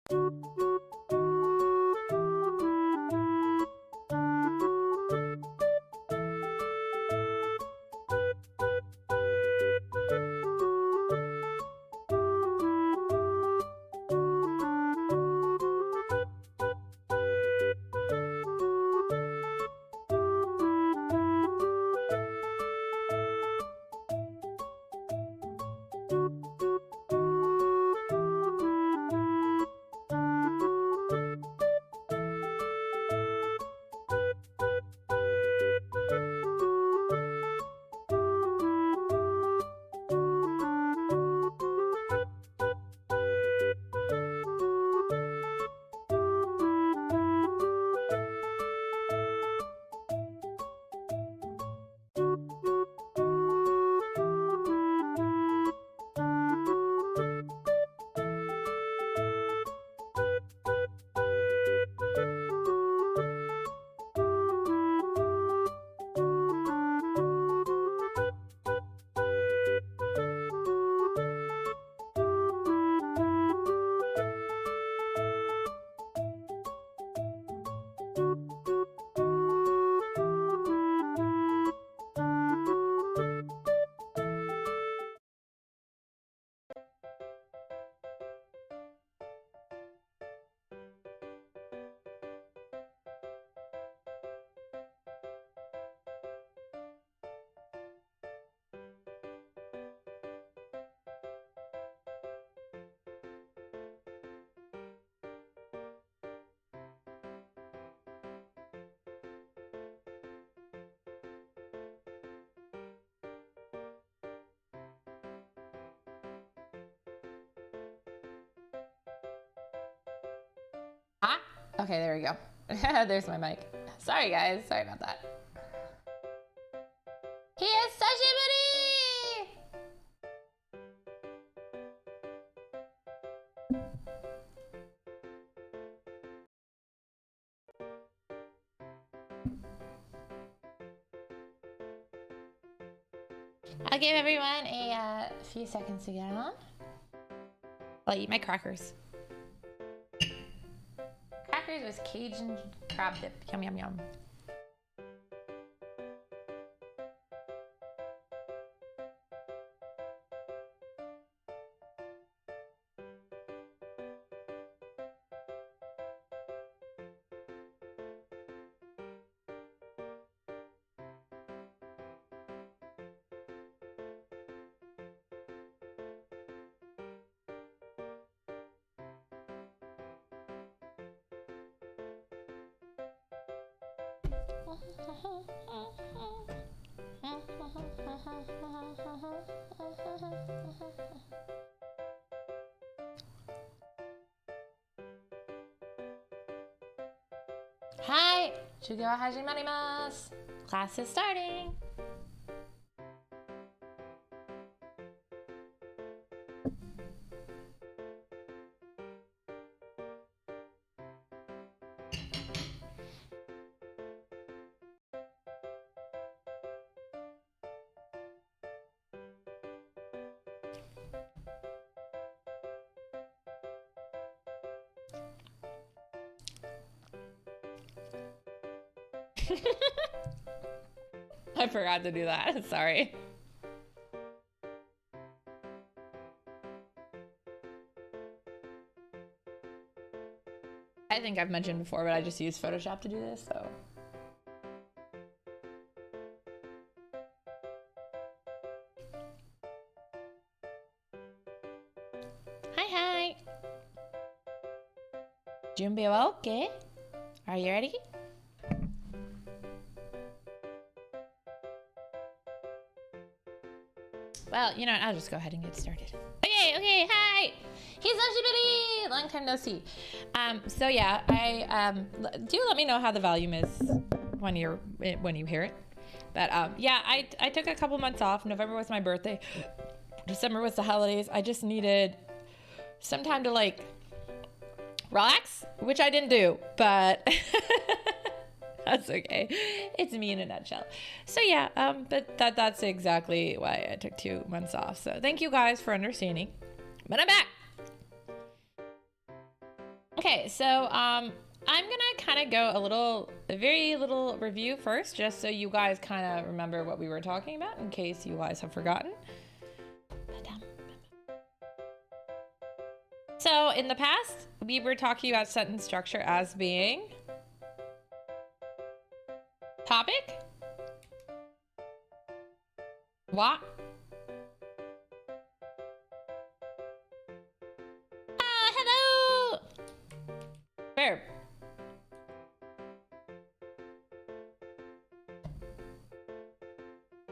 Ah, okay, there we go. There's my mic. Sorry guys, sorry about that. Hisashiburi! I'll give everyone a few seconds to get on. I'll eat my crackers. Crackers with Cajun crab dip. Yum, yum, yum. Hi, Shugo Hajimarimasu. Class is starting. I forgot to do that. Sorry. I think I've mentioned before, but I just use Photoshop to do this, so. Hi. Junbi wa okay? Are you ready? Well, you know what? I'll just go ahead and get started. Okay, hi! Hisashiburi! Long time no see. So yeah, do let me know how the volume is when you hear it. But yeah, I took a couple months off. November was my birthday. December was the holidays. I just needed some time to like relax, which I didn't do, but that's okay. It's me in a nutshell. So yeah, but that's exactly why I took 2 months off. So thank you guys for understanding. But I'm back. Okay, so I'm gonna kind of go a very little review first, just so you guys kind of remember what we were talking about in case you guys have forgotten. So in the past, we were talking about sentence structure as being topic, what, hello, verb.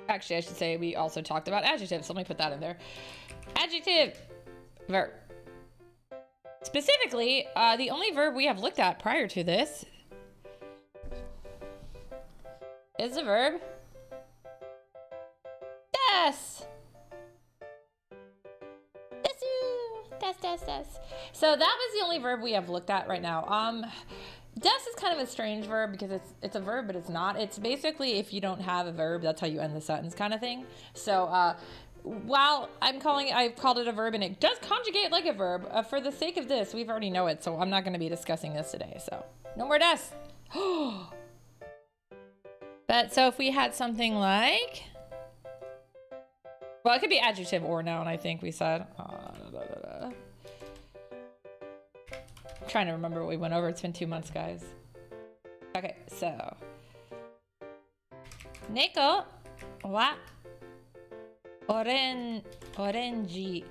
Actually, I should say we also talked about adjectives. So let me put that in there. Adjective, verb. Specifically, the only verb we have looked at prior to this is the verb des. Des. So that was the only verb we have looked at right now. Des is kind of a strange verb because it's a verb, but it's not. It's basically if you don't have a verb, that's how you end the sentence kind of thing. So while I've called it a verb and it does conjugate like a verb, for the sake of this, we've already know it, so I'm not going to be discussing this today. So no more des. But so if we had something like, well, it could be adjective or noun, I think we said. I'm trying to remember what we went over. It's been 2 months, guys. Okay, so. Neko wa orange desu.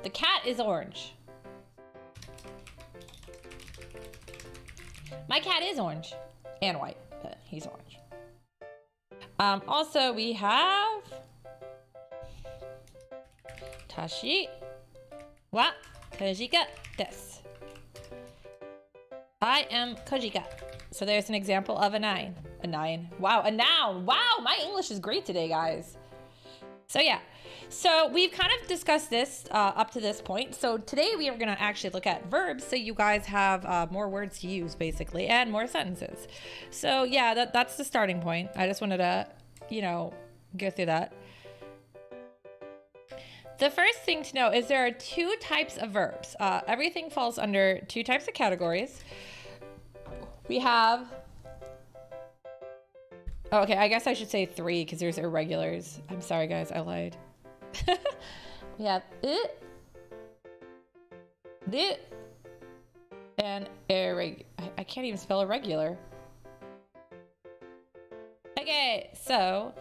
The cat is orange. My cat is orange and white, but he's orange. Also, we have Tashi wa Kojika desu. I am Kojika. So there's an example of a nine. A nine. Wow, a noun. Wow, my English is great today, guys. So yeah. So we've kind of discussed this up to this point. So today we are going to actually look at verbs so you guys have more words to use, basically, and more sentences. So yeah, that's the starting point. I just wanted to, go through that. The first thing to know is there are 2 types of verbs. Everything falls under 2 types of categories. We have, okay, I guess I should say 3 because there's irregulars. I'm sorry, guys, I lied. We have it, and irregular. I can't even spell irregular. Okay, so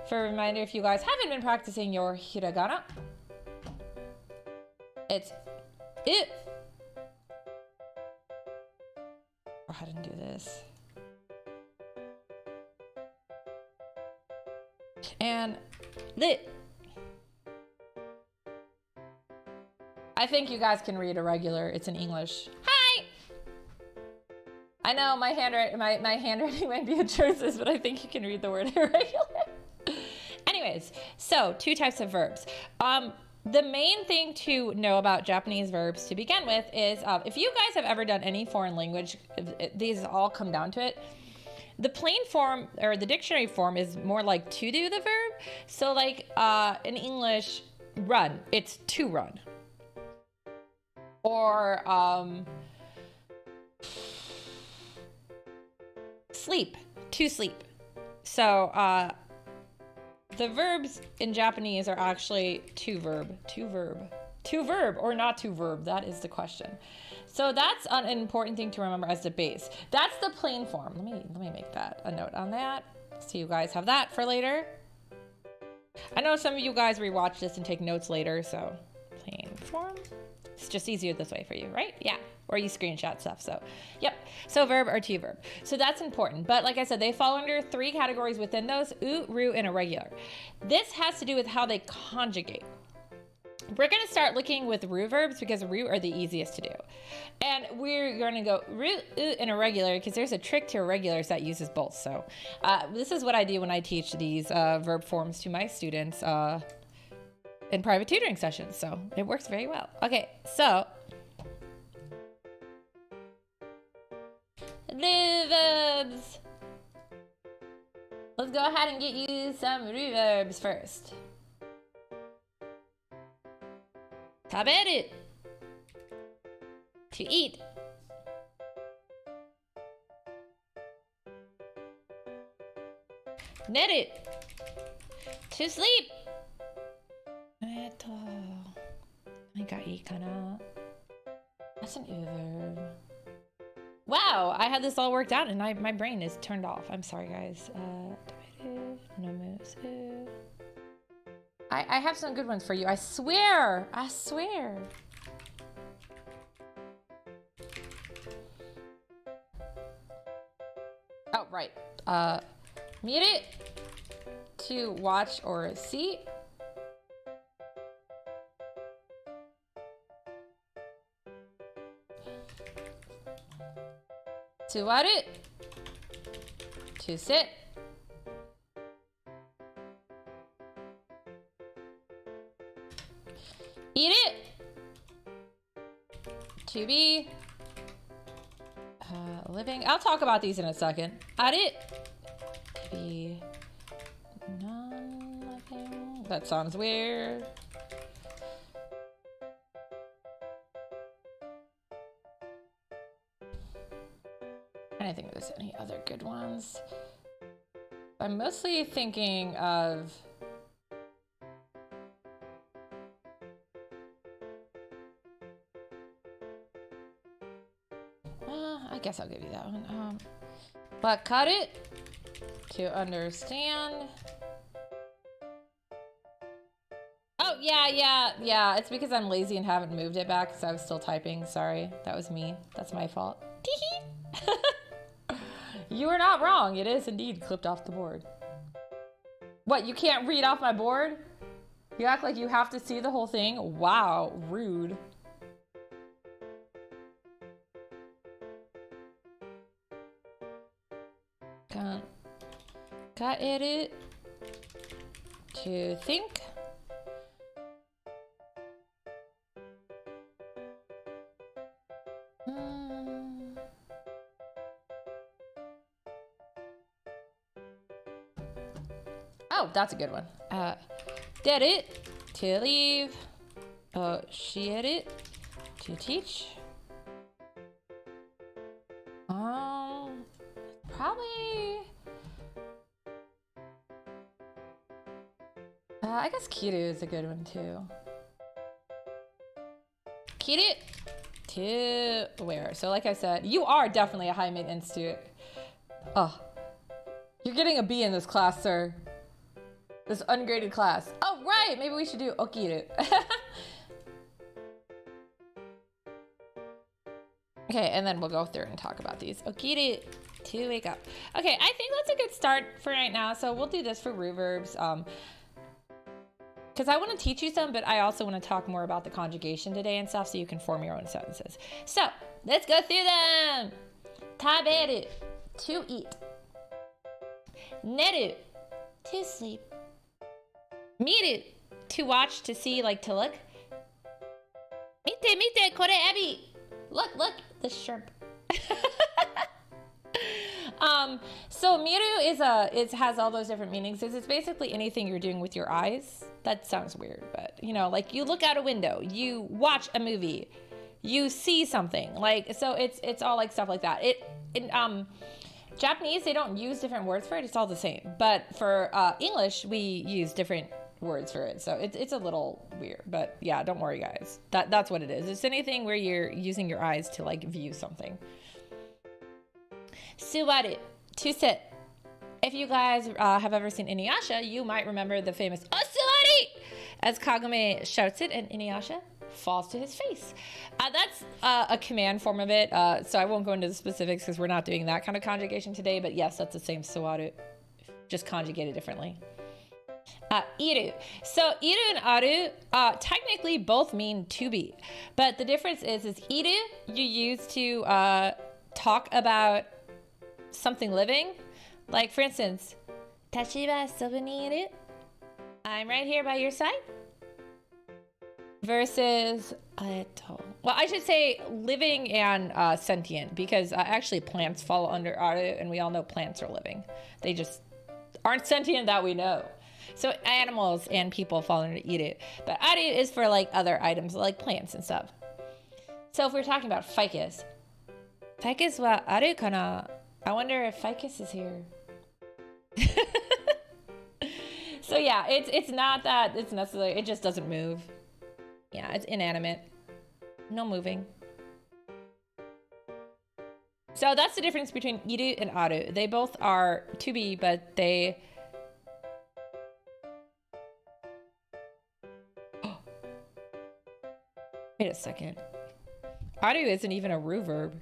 for a reminder, if you guys haven't been practicing your hiragana, it's it. Oh, I didn't do this. And lit. I think you guys can read irregular. It's in English. Hi! I know my handwriting might be atrocious, but I think you can read the word irregular. Anyways, so 2 types of verbs. The main thing to know about Japanese verbs to begin with is if you guys have ever done any foreign language, these all come down to it. The plain form or the dictionary form is more like to do the verb. So like in English, run, it's to run. Or sleep, to sleep. So the verbs in Japanese are actually to verb, or not to verb. That is the question. So that's an important thing to remember as the base. That's the plain form. Let me make that a note on that, so you guys have that for later. I know some of you guys rewatch this and take notes later, so plain form. It's just easier this way for you, right? Yeah. Or you screenshot stuff. So, yep. So verb or to verb. So that's important. But like I said, they fall under 3 categories within those: u, ru, and irregular. This has to do with how they conjugate. We're going to start looking with ru verbs because ru are the easiest to do. And we're going to go ru, u, and irregular because there's a trick to irregulars that uses both. So this is what I do when I teach these verb forms to my students in private tutoring sessions. So it works very well. Okay, so verbs. Let's go ahead and get you some verbs first. Taberu, to eat. Neru, to sleep. That's an verb. Wow, I had this all worked out and my brain is turned off. I'm sorry, guys. I have some good ones for you. I swear. I swear. Oh, right. Miru, to watch or see. Suwaru, to sit. Iru, to be. Living. I'll talk about these in a second. Aru, to be non-living. That sounds weird. I don't think there's any other good ones. I'm mostly thinking of I guess I'll give you that one. Wakaru, to understand. Oh, yeah. It's because I'm lazy and haven't moved it back because I was still typing. Sorry, that was me. That's my fault. You are not wrong. It is indeed clipped off the board. What, you can't read off my board? You act like you have to see the whole thing? Wow, rude. Kaeru, to think. Oh, that's a good one. Deru, to leave. Shieru, to teach. Probably. I guess kiru is a good one too. Kiru, to wear. So like I said, you are definitely a high maintenance student. Oh, you're getting a B in this class, sir. This ungraded class. Oh, right. Maybe we should do okiru. Okay, and then we'll go through and talk about these. Okiru, to wake up. Okay, I think that's a good start for right now. So we'll do this for root verbs. Because I want to teach you some, but I also want to talk more about the conjugation today and stuff so you can form your own sentences. So let's go through them. Taberu, to eat. Neru, to sleep. Miru, to watch, to see, like to look. Mite, kore ebi. Look, the shrimp. So miru is has all those different meanings. It's basically anything you're doing with your eyes. That sounds weird, but you know, like you look out a window, you watch a movie, you see something. Like so it's all like stuff like that. In Japanese, they don't use different words for it. It's all the same. But for English, we use different words for it. So it's a little weird, but yeah, don't worry guys. That's what it is. It's anything where you're using your eyes to like view something. Suwaru, to sit. If you guys have ever seen Inuyasha, you might remember the famous Osuwari as Kagome shouts it and Inuyasha falls to his face. That's a command form of it, so I won't go into the specifics because we're not doing that kind of conjugation today, but yes, that's the same suwaru, just conjugated differently. Iru. So iru and aru technically both mean to be, but the difference is iru you use to talk about something living. Like for instance, tachi wa sobu ni iru. I'm right here by your side. Versus, well, I should say living and sentient, because actually plants fall under aru, and we all know plants are living. They just aren't sentient that we know. So animals and people fall under iru. But aru is for like other items, like plants and stuff. So if we're talking about ficus, ficus wa aru kana? I wonder if ficus is here. So yeah, it's not that it's necessary. It just doesn't move. Yeah, it's inanimate. No moving. So that's the difference between iru and aru. They both are to be, but they... Wait a second. Aru isn't even a ru verb.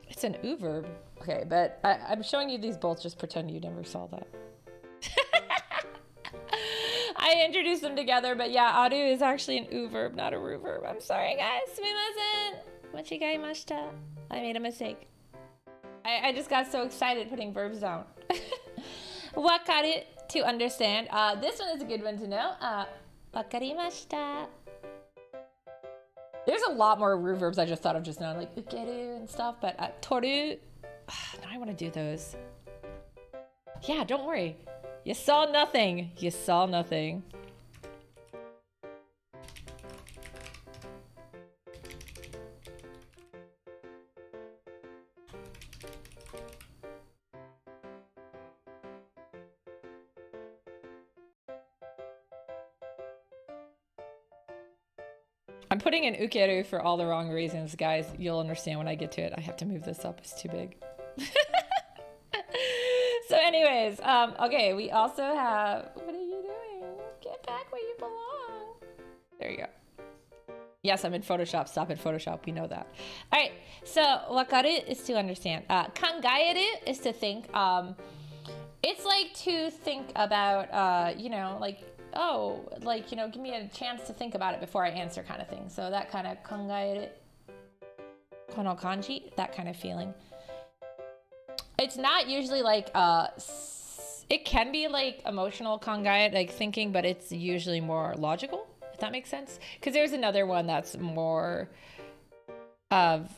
It's an u verb. Okay, but I'm showing you these both. Just pretend you never saw that. I introduced them together, but yeah, aru is actually an u verb, not a ru verb. I'm sorry, guys. Sumimasen. Machigaimashita. I made a mistake. I just got so excited putting verbs down. Wakaru, to understand. This one is a good one to know. Wakarimashita. There's a lot more ru verbs I just thought of just now, like ukeru and stuff, but toru, now I want to do those. Yeah, don't worry. You saw nothing. You saw nothing. I'm putting in ukeru for all the wrong reasons, guys. You'll understand when I get to it. I have to move this up. It's too big. So anyways, okay, we also have... What are you doing? Get back where you belong. There you go. Yes, I'm in Photoshop. Stop in Photoshop. We know that. All right, so wakaru is to understand. Kangaeru is to think. It's like to think about, you know, like... Oh, like, you know, give me a chance to think about it before I answer kind of thing. So that kind of kangaeru, kono kanji, that kind of feeling. It's not usually like, it can be like emotional kangaeru, like thinking, but it's usually more logical, if that makes sense. Because there's another one that's more of,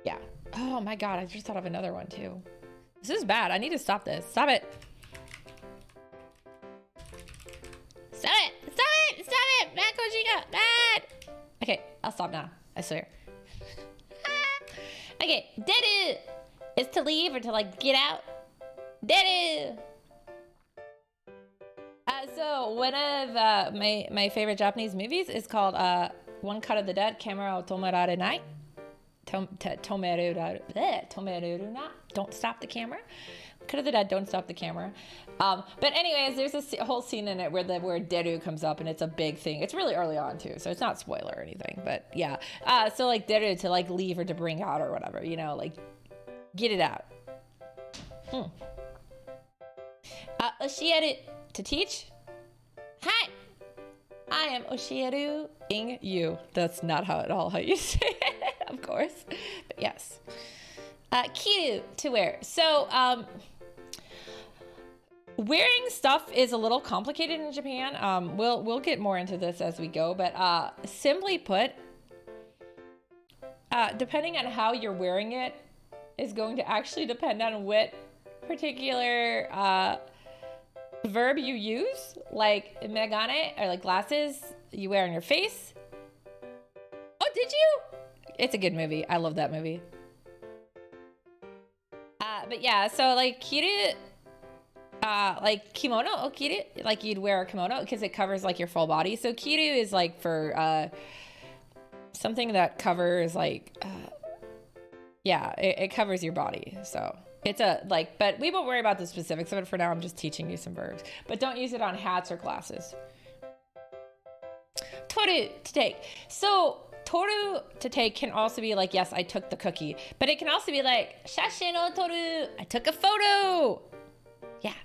yeah. Oh my God, I just thought of another one too. This is bad. I need to stop this. Stop it. Stop it! Stop it! Stop it! Bad Kojika! Bad! Okay, I'll stop now. I swear. Okay, deru is to leave or to like get out. Deru! So one of my favorite Japanese movies is called One Cut of the Dead, Camera o Tomerare Nai. Tomeru na. Don't stop the camera. Cut of the Dead, don't stop the camera. But anyways, there's a whole scene in it where the word deru comes up, and it's a big thing. It's really early on too, so it's not spoiler or anything. But yeah, so like deru, to like leave or to bring out or whatever, you know, like get it out. Oshieru, to teach. Hi, I am oshieru-ing you. That's not how you say it, of course. But yes. Kiru, to wear. So, wearing stuff is a little complicated in Japan. We'll get more into this as we go, but simply put, depending on how you're wearing it is going to actually depend on what particular verb you use, like megane, or like glasses you wear on your face. Oh, did you? It's a good movie. I love that movie. But yeah, so like kiru, like kimono o kiru, like you'd wear a kimono because it covers like your full body. So kiru is like for something that covers like, yeah, it covers your body. So it's a like, but we won't worry about the specifics of it for now. I'm just teaching you some verbs, but don't use it on hats or glasses. Toru, to take. So toru, to take, can also be like, yes, I took the cookie, but it can also be like shashin o toru, I took a photo. Yeah.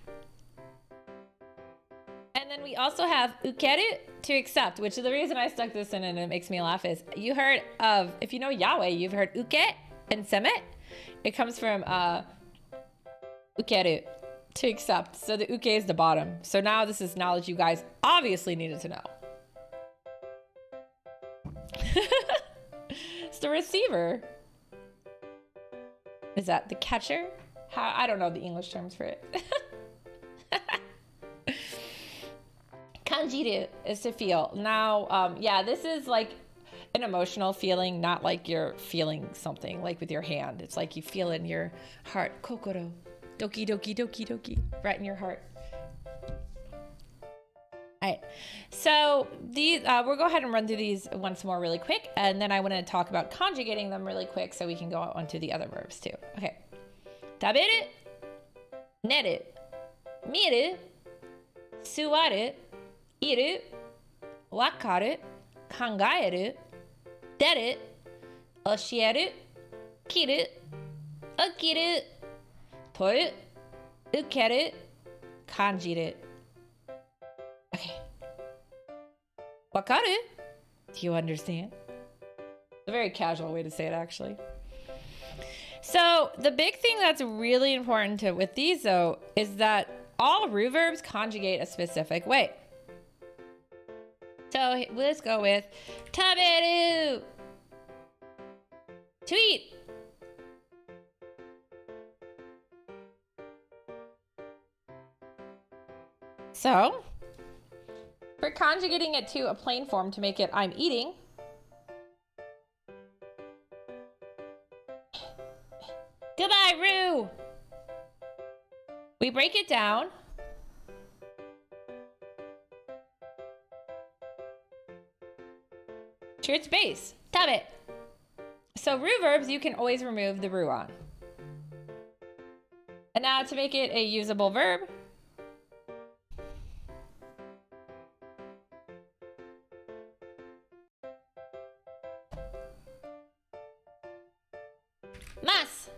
And then we also have ukeru, to accept, which is the reason I stuck this in and it makes me laugh is you heard of, if you know Yahweh, you've heard uke and semet. It comes from ukeru, to accept. So the uke is the bottom. So now this is knowledge you guys obviously needed to know. It's the receiver. Is that the catcher? How, I don't know the English terms for it. Kanjiru is to feel. Now, yeah, this is like an emotional feeling, not like you're feeling something like with your hand. It's like you feel it in your heart. Kokoro. Doki doki doki doki. Right in your heart. All right. So these, we'll go ahead and run through these once more really quick. And then I want to talk about conjugating them really quick so we can go on to the other verbs too. Okay. Taberu, neru, miru, suwaru, iru, wakaru, kangaeru, deru, oshieru, kiru, okiru, toru, ukeru, kanjiru. Okay. Wakaru? Do you understand? A very casual way to say it, actually. So the big thing that's really important with these, though, is that all root verbs conjugate a specific way. So let's go with taberu. To eat. So we're conjugating it to a plain form to make it I'm eating. Goodbye, Roo. We break it down. To its base. Tabe. So root verbs, you can always remove the ru on. And now to make it a usable verb, mas.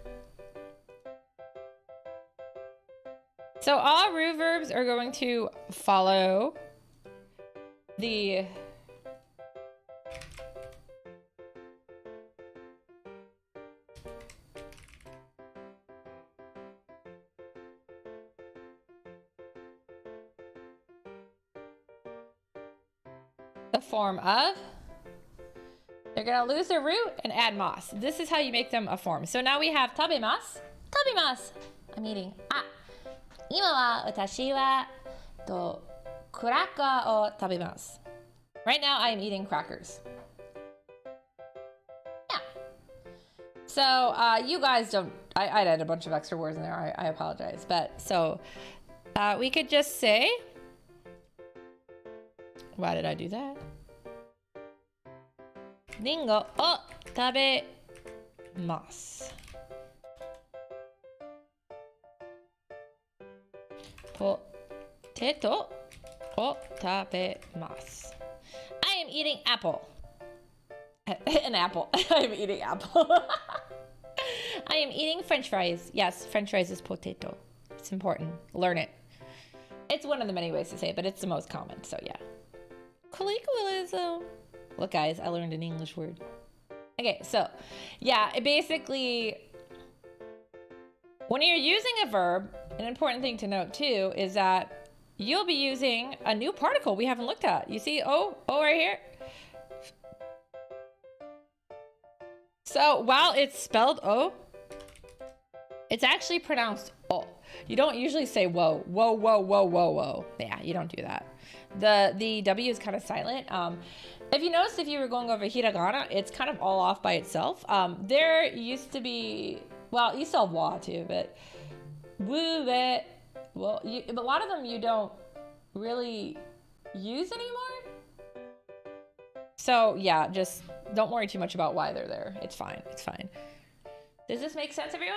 So all root verbs are going to follow the form of. They're gonna lose their root and add mas. This is how you make them a form. So now we have tabemasu. Tabemasu. I'm eating. Ah. 今は私はクラッカーを食べます. Right now I am eating crackers. Yeah. So you guys don't. I added a bunch of extra words in there. I apologize. But so we could just say. Why did I do that? リンゴを食べます。ポテトを食べます。I am eating apple. An apple. I am eating apple. I am eating French fries. Yes, French fries is potato. It's important. Learn it. It's one of the many ways to say it, but it's the most common. So yeah. Colloquialism. Look, guys, I learned an English word. Okay, so yeah, it basically, when you're using a verb, an important thing to note too is that you'll be using a new particle we haven't looked at. You see O right here? So while it's spelled O, it's actually pronounced O. You don't usually say whoa, whoa, whoa, whoa, whoa, whoa. Yeah, you don't do that. The W is kind of silent. If you noticed, if you were going over hiragana, it's kind of all off by itself. There used to be, well, you still have wa too, but woo, well, a lot of them you don't really use anymore. So yeah, just don't worry too much about why they're there. It's fine. It's fine. Does this make sense, everyone?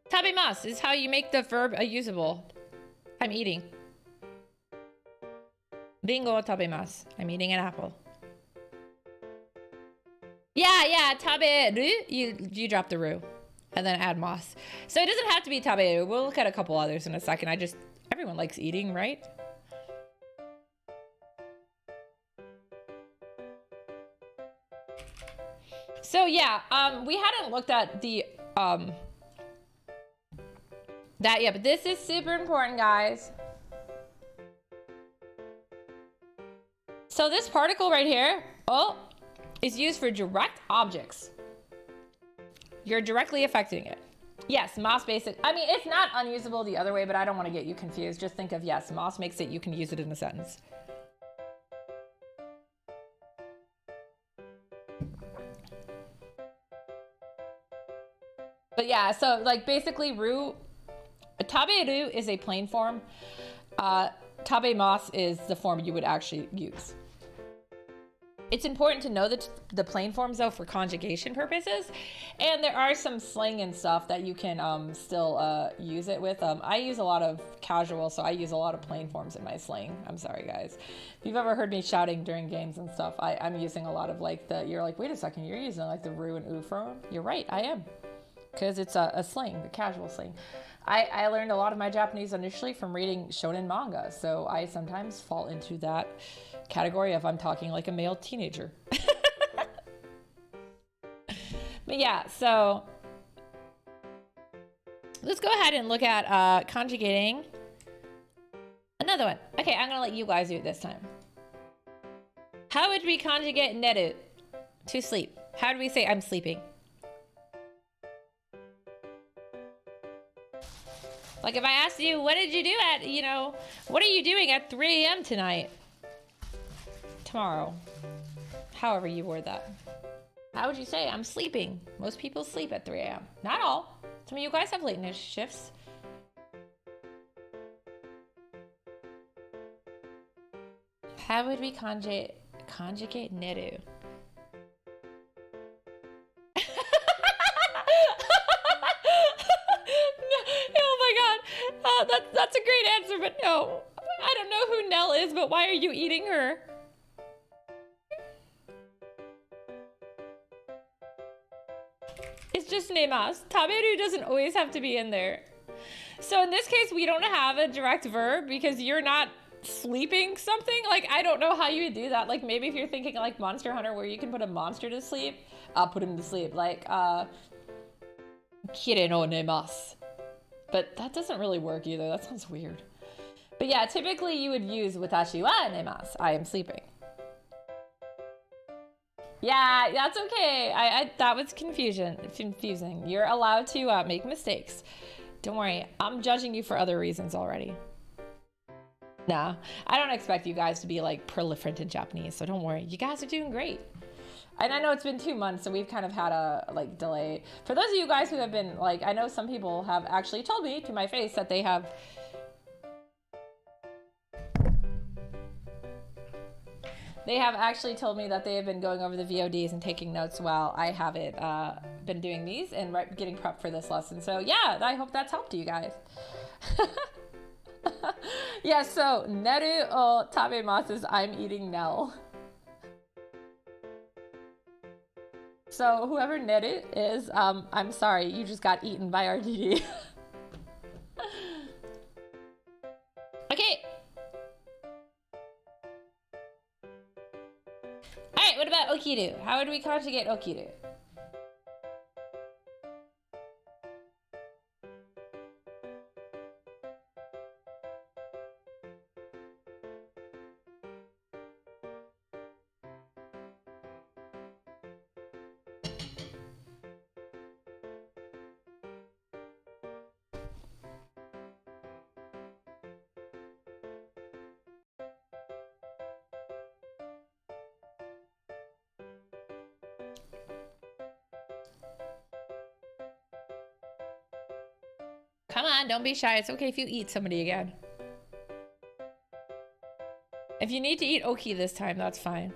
Tabimasu is how you make the verb a usable. I'm eating. Ringo tabimasu. I'm eating an apple. Yeah, taberu, you drop the ru and then add mas. So it doesn't have to be taberu. We'll look at a couple others in a second. I Everyone likes eating, right? So yeah, we hadn't looked at the that yet, but this is super important, guys. So this particle right here, is used for direct objects. You're directly affecting it. Yes, Moss basic. I mean, it's not unusable the other way, but I don't want to get you confused. Just think of, yes, Moss makes it, you can use it in a sentence. But yeah, so like basically tabe-ru is a plain form. Tabe-mas is the form you would actually use. It's important to know the plain forms though for conjugation purposes, and there are some slang and stuff that you can still use it with. I use a lot of casual, so I use a lot of plain forms in my slang. I'm sorry guys. If you've ever heard me shouting during games and stuff, I'm using a lot of like you're like, wait a second, you're using like the ru and u form? You're right, I am. Because it's a slang, the casual slang. I learned a lot of my Japanese initially from reading shonen manga, so I sometimes fall into that category of I'm talking like a male teenager. But yeah, so let's go ahead and look at conjugating another one. Okay, I'm gonna let you guys do it this time. How would we conjugate neru, to sleep? How do we say I'm sleeping? Like if I asked you, what did you do at, what are you doing at 3 a.m. tonight? Tomorrow. However you word that. How would you say, I'm sleeping? Most people sleep at 3 a.m. Not all. Some of you guys have late night shifts. How would we conjugate neru? That's a great answer, but no. I don't know who Nell is, but why are you eating her? It's just nemas. Taberu doesn't always have to be in there. So in this case, we don't have a direct verb because you're not sleeping something. Like, I don't know how you would do that. Like, maybe if you're thinking like Monster Hunter where you can put a monster to sleep, I'll put him to sleep. Like, kire no nemasu. But that doesn't really work either. That sounds weird. But yeah, typically you would use watashi wa nemasu. I am sleeping. Yeah, that's okay. That was confusing. You're allowed to make mistakes. Don't worry. I'm judging you for other reasons already. Nah, I don't expect you guys to be like proliferant in Japanese, so don't worry. You guys are doing great. And I know it's been 2 months, so we've kind of had a delay. For those of you guys who have been I know some people have actually told me to my face that they have actually told me that they have been going over the VODs and taking notes while I haven't been doing these and getting prepped for this lesson. So yeah, I hope that's helped you guys. Yeah, so neru o tabemasu is I'm eating Nell. So whoever Neru is, I'm sorry, you just got eaten by RDD. Okay. Alright, what about okiru? How would we conjugate okiru? Come on, don't be shy. It's okay if you eat somebody again. If you need to eat oki this time, that's fine.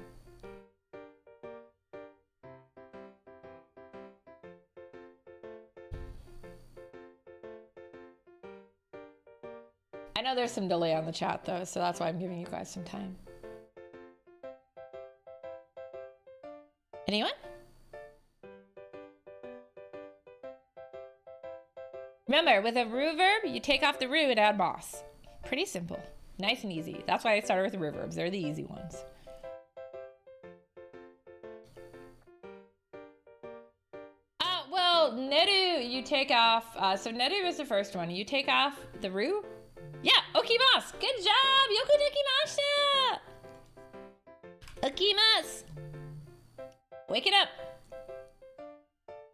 I know there's some delay on the chat though, so that's why I'm giving you guys some time. Anyone? Remember, with a ru verb, you take off the ru and add mas. Pretty simple. Nice and easy. That's why I started with the reverbs. They're the easy ones. Well, Neru, you take off. So Neru is the first one. You take off the ru. Yeah, okimasu. Good job. Yoku dekimashita. Okimasu. Wake it up.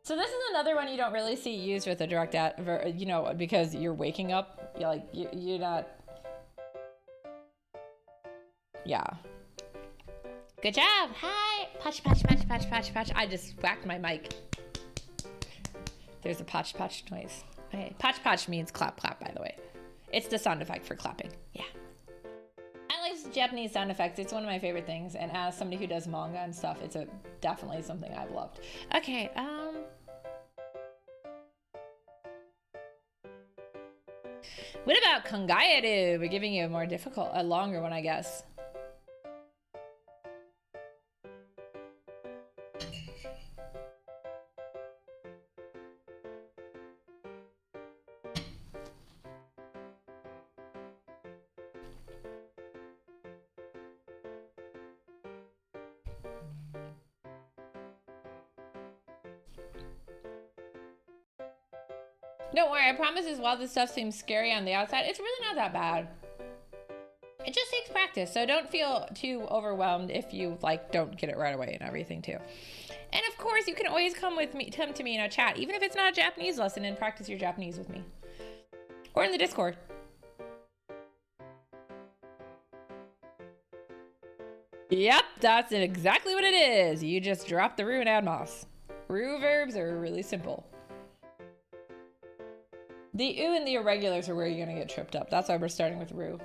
So this is another one you don't really see used with a direct adverb, you know, because you're waking up. You're not. Yeah. Good job. Hi. Patch, patch, patch, patch, patch, patch. I just whacked my mic. There's a patch, patch noise. Okay. Patch, patch means clap, clap, by the way. It's the sound effect for clapping. Yeah. I like Japanese sound effects. It's one of my favorite things. And as somebody who does manga and stuff, it's definitely something I've loved. Okay. What about Conjugating? We're giving you a longer one, I guess. Don't worry, I promise is while this stuff seems scary on the outside, it's really not that bad. It just takes practice, so don't feel too overwhelmed if you don't get it right away and everything too. And of course, you can always come to me in a chat, even if it's not a Japanese lesson, and practice your Japanese with me. Or in the Discord. Yep, that's exactly what it is. You just drop the ru and add mas. Ru verbs are really simple. The u and the irregulars are where you're gonna get tripped up. That's why we're starting with ru.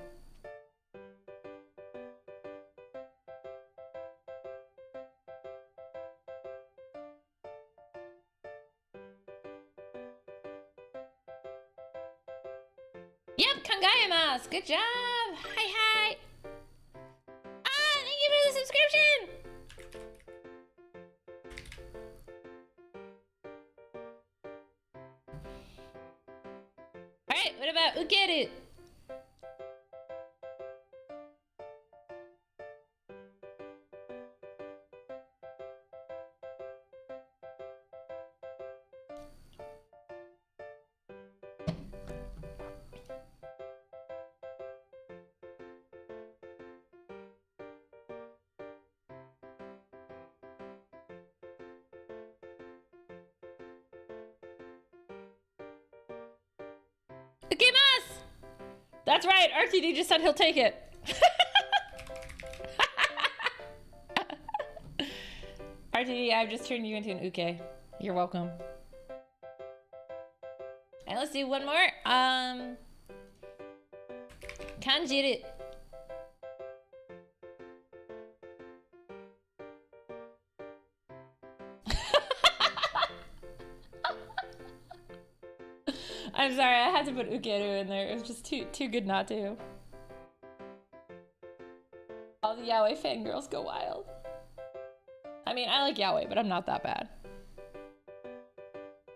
Yep, kangaimasu. Good job. Hi. Thank you for the subscription. Alright, what about ukeru? Ukemas! That's right, RTD just said he'll take it. RTD, I've just turned you into an uke. You're welcome. And let's do one more. Kanjiru. I'm sorry, I had to put ukeru in there. It was just too good not to. All the yaoi fangirls go wild. I mean, I like yaoi, but I'm not that bad.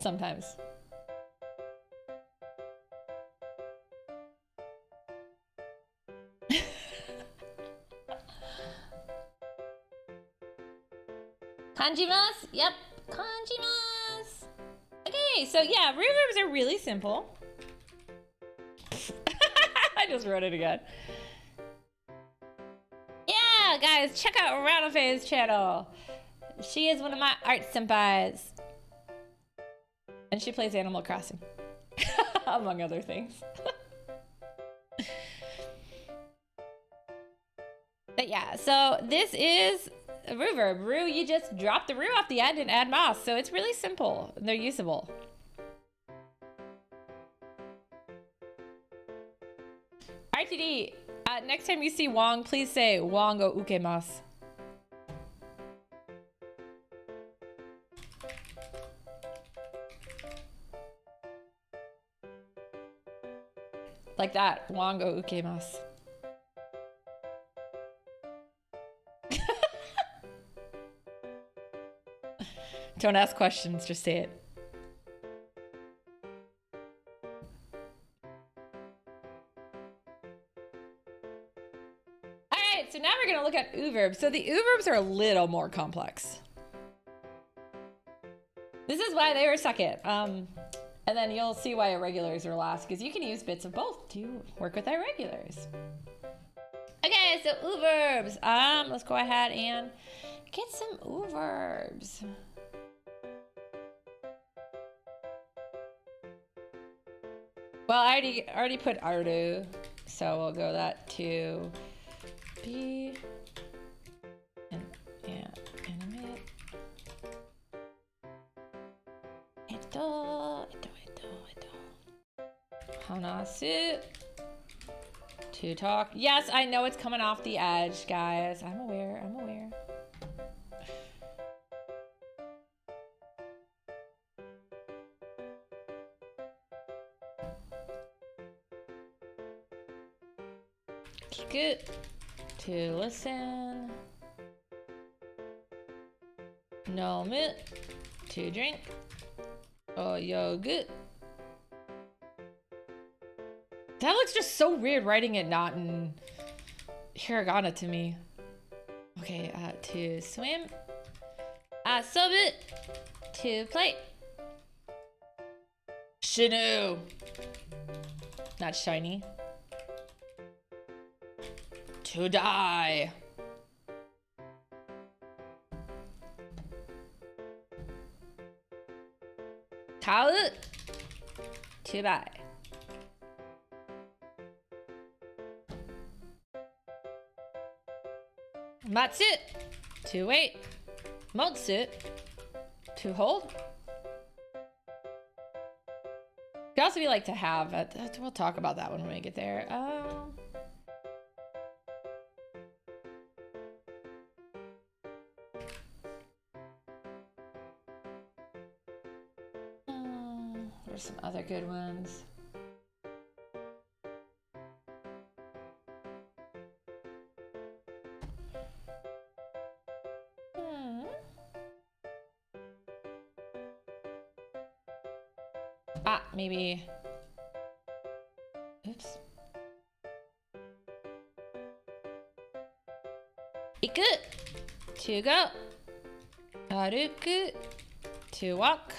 Sometimes. Kanjimasu? Yep, kanjimasu. Okay, so yeah, reverbs are really simple. I just wrote it again. Yeah, guys, check out Ranofei's channel. She is one of my art senpais. And she plays Animal Crossing. Among other things. But yeah, so this is a reverb. Ru, you just drop the ru off the end and add mas. So it's really simple. They're usable. RTD, next time you see Wong, please say Wong o ukemasu. Like that, Wong o ukemasu. Don't ask questions, just say it. right, so now we're gonna look at verbs. So the verbs are a little more complex. This is why they were second. And then you'll see why irregulars are last, because you can use bits of both to work with irregulars. Okay, so verbs. Let's go ahead and get some verbs. Well, I already put ardu, so we'll go that to be and animate. Hanasu. To talk. Yes, I know it's coming off the edge, guys. I'm aware. Kiku. To listen. Nomu. To drink. Oyogu. That looks just so weird writing it not in hiragana to me. Okay, to swim. Asobu. To play. Shinu. Not shiny. To die. Kau. To buy. Matsu. To wait. Motsu. To hold. Could also be like to have. We'll talk about that when we get there. There's some other good ones. Maybe. Oops. Iku. To go. Aruku. To walk.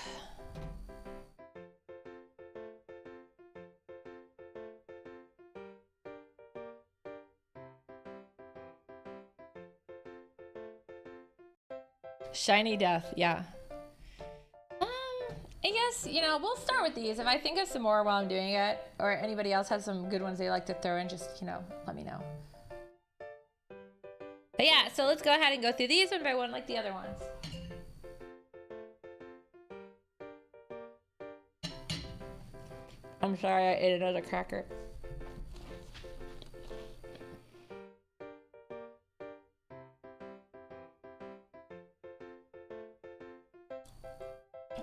Shiny death, yeah. I guess, we'll start with these. If I think of some more while I'm doing it, or anybody else has some good ones they like to throw in, just, let me know. But yeah, so let's go ahead and go through these one by one like the other ones. I'm sorry, I ate another cracker.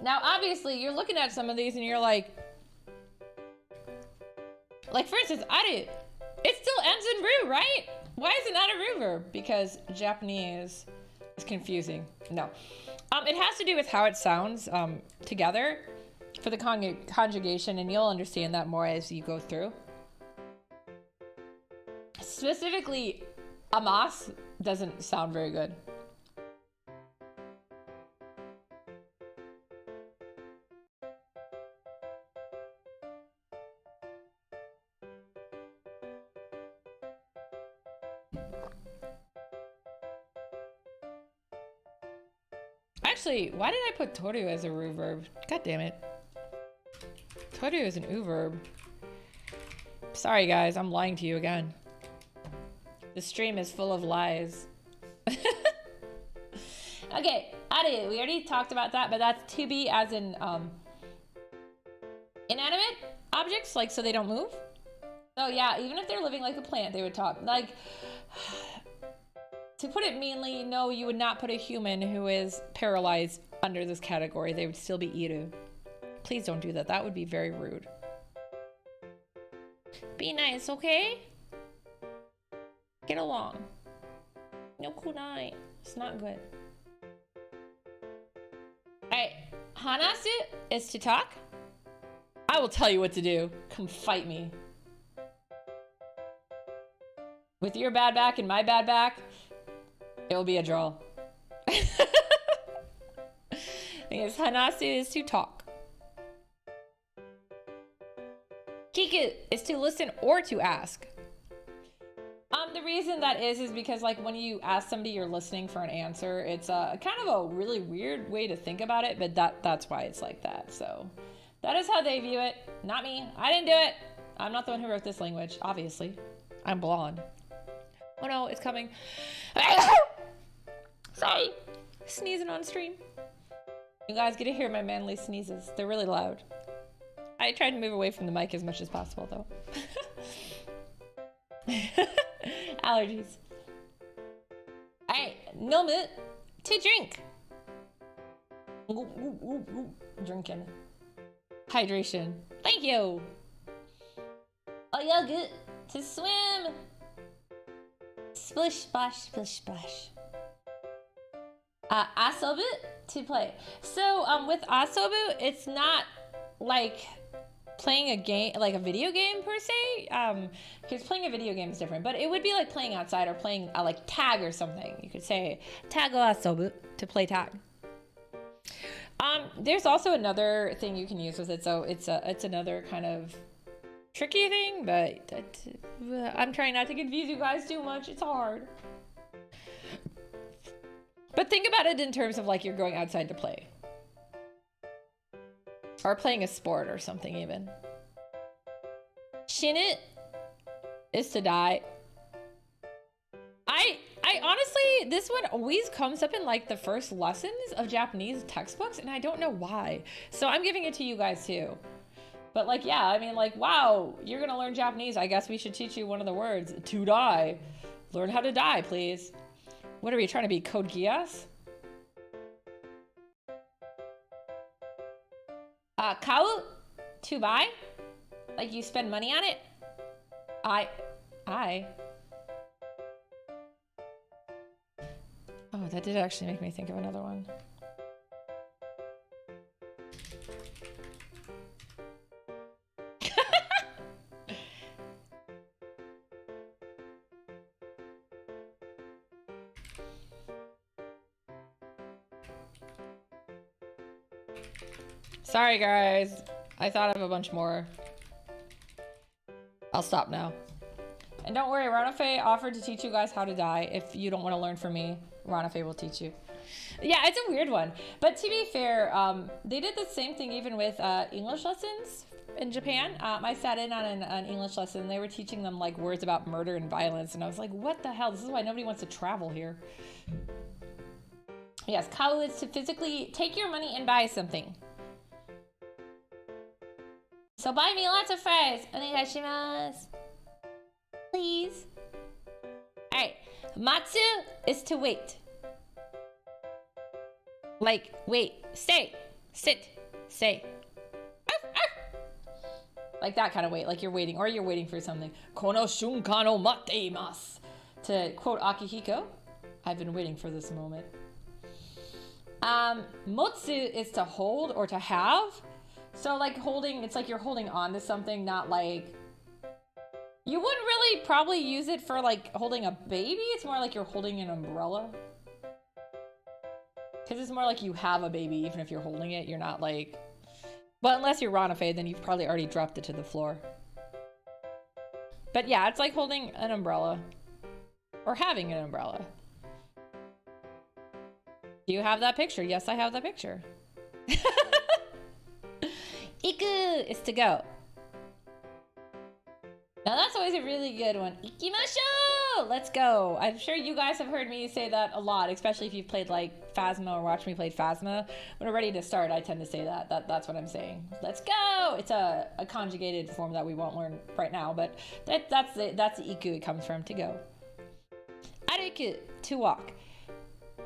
Now, obviously, you're looking at some of these and you're like, for instance, aru. It still ends in ru, right? Why is it not a ru verb? Because Japanese is confusing. No. It has to do with how it sounds together for the conjugation, and you'll understand that more as you go through. Specifically, amas doesn't sound very good. Actually, why did I put toru as a ru verb? God damn it. Toru is an u verb. Sorry guys, I'm lying to you again. The stream is full of lies. Okay, aru. We already talked about that, but that's to be as in inanimate objects, so they don't move. So yeah, even if they're living like a plant, they would talk. To put it meanly, no, you would not put a human who is paralyzed under this category. They would still be iru. Please don't do that. That would be very rude. Be nice, okay? Get along. No kunai. It's not good. Alright. Hanasu is to talk. I will tell you what to do. Come fight me. With your bad back and my bad back, it will be a draw. Because hanasu is to talk. Kiku is to listen or to ask. The reason that is because like when you ask somebody you're listening for an answer, it's kind of a really weird way to think about it, but that's why it's like that. So that is how they view it. Not me. I didn't do it. I'm not the one who wrote this language, obviously. I'm blonde. Oh no, it's coming. Sorry. Sneezing on stream. You guys get to hear my manly sneezes. They're really loud. I tried to move away from the mic as much as possible though. Allergies. Alright, nomu, to drink. Drinking. Hydration. Thank you. Oyogu, to swim. Splish splash, splish splash. Asobu, to play. So with asobu, it's not like playing a game, like a video game per se, because playing a video game is different, but it would be like playing outside or playing like tag or something. You could say tag o asobu, to play tag. There's also another thing you can use with it, so it's another kind of tricky thing, but I'm trying not to confuse you guys too much. It's hard. But think about it in terms of like you're going outside to play. Or playing a sport or something even. Shinu is to die. I honestly, this one always comes up in like the first lessons of Japanese textbooks, and I don't know why. So I'm giving it to you guys too. But like, yeah, I mean like, wow, you're gonna learn Japanese. I guess we should teach you one of the words, to die. Learn how to die, please. What are we trying to be, Code Geass? Kau, to buy. Like you spend money on it. Oh, that did actually make me think of another one. Sorry guys, I thought of a bunch more. I'll stop now. And don't worry, Ranafe offered to teach you guys how to die. If you don't want to learn from me, Ranafe will teach you. Yeah, it's a weird one. But to be fair, they did the same thing even with English lessons in Japan. I sat in on an English lesson. They were teaching them like words about murder and violence. And I was like, what the hell? This is why nobody wants to travel here. Yes, kau is to physically take your money and buy something. So buy me lots of fries. Onegaishimasu. Please. Alright. Matsu is to wait. Like, wait. Stay. Sit. Stay. Arf, arf. Like that kind of wait. Like you're waiting. Or you're waiting for something. Kono shunkan o matte imasu. To quote Akihiko, I've been waiting for this moment. Motsu is to hold or to have. So like holding, it's like you're holding on to something, not like, you wouldn't really probably use it for like holding a baby. It's more like you're holding an umbrella. Because it's more like you have a baby, even if you're holding it, you're not like, but unless you're Ranafe, then you've probably already dropped it to the floor. But yeah, it's like holding an umbrella or having an umbrella. Do you have that picture? Yes, I have that picture. Iku is to go. Now that's always a really good one. Ikimashou! Let's go. I'm sure you guys have heard me say that a lot, especially if you've played like Phasma or watched me play Phasma. When we're ready to start, I tend to say that. That's what I'm saying. Let's go! It's a conjugated form that we won't learn right now, but that's the iku it comes from, to go. Aruku, to walk.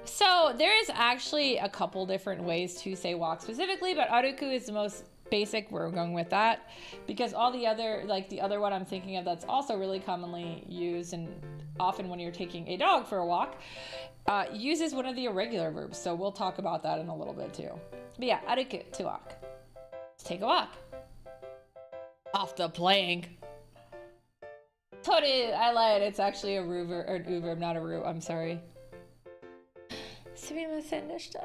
So there is actually a couple different ways to say walk specifically, but aruku is the most basic. We're going with that because all the other, like the other one I'm thinking of that's also really commonly used and often when you're taking a dog for a walk, uses one of the irregular verbs. So we'll talk about that in a little bit too. But yeah, aruku, to walk. Let's take a walk. Off the plank. Toru, I lied. It's actually a ruver or an uverb, not a ru. I'm sorry. Sumimasen deshita.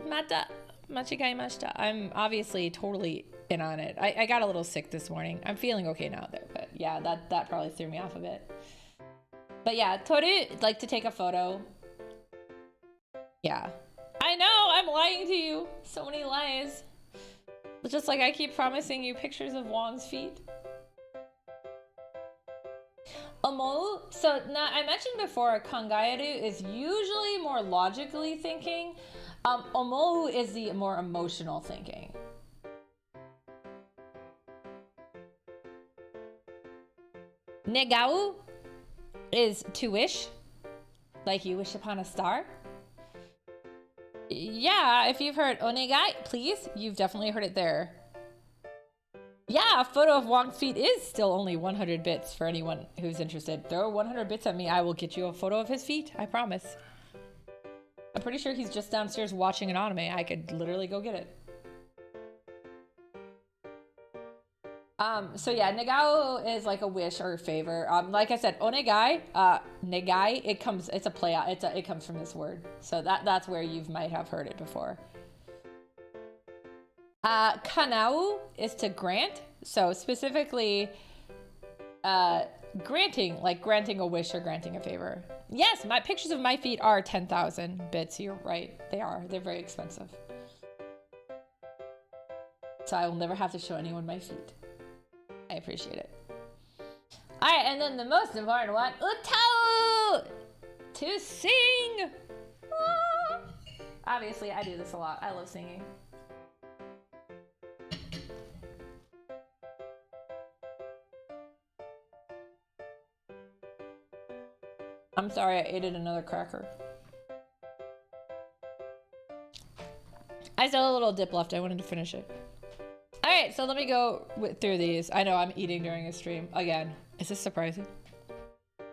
Mata. Machigaimashita. I'm obviously totally in on it. I got a little sick this morning. I'm feeling okay now though, but yeah, that probably threw me off a bit. But yeah, Toru, like to take a photo. Yeah. I know, I'm lying to you. So many lies. Just like I keep promising you pictures of Wong's feet. Omou, so now I mentioned before, kangaeru is usually more logically thinking. Omou is the more emotional thinking. Negau is to wish, like you wish upon a star. Yeah, if you've heard onegai, please, you've definitely heard it there. Yeah, a photo of Wong's feet is still only 100 bits for anyone who's interested. Throw 100 bits at me, I will get you a photo of his feet, I promise. I'm pretty sure he's just downstairs watching an anime. I could literally go get it. So yeah, negao is like a wish or a favor. Like I said, onegai, negai, it's a play out. It comes from this word. So that's where you might have heard it before. Kanau is to grant. So specifically, granting, like granting a wish or granting a favor. Yes, my pictures of my feet are 10,000 bits. You're right. They are. They're very expensive. So I will never have to show anyone my feet. I appreciate it. All right, and then the most important one, utau, to sing. Ah. Obviously, I do this a lot. I love singing. I'm sorry, I ate another cracker. I still have a little dip left. I wanted to finish it. All right, so let me go through these. I know I'm eating during a stream. Again, is this surprising? All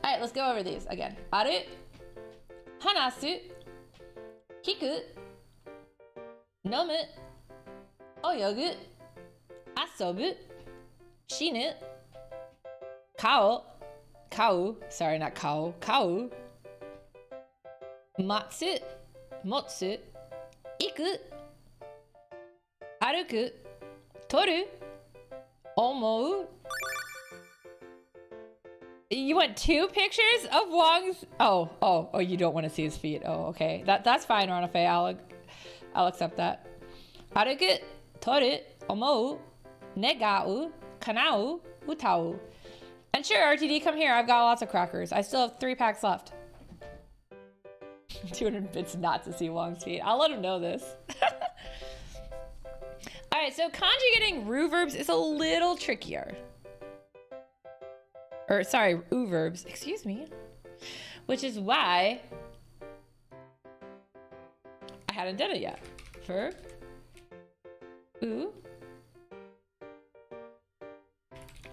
right, let's go over these again. Aru, hanasu, kiku, nomu, oyogu, asobu, shinu, kao, sorry, not kao, matsu, motsu, iku, aruku, toru, omou. You want 2 pictures of Wong's? Oh, you don't want to see his feet. Oh, okay. That's fine, Ranafe. I'll accept that. Aruku, toru, omou, negau, kanau, utau. And sure, RTD, come here. I've got lots of crackers. I still have 3 packs left. 200 bits not to see Wong's feet. I'll let him know this. All right, so conjugating ru verbs is a little trickier. Or sorry, u verbs, excuse me. Which is why I hadn't done it yet. Verb, u.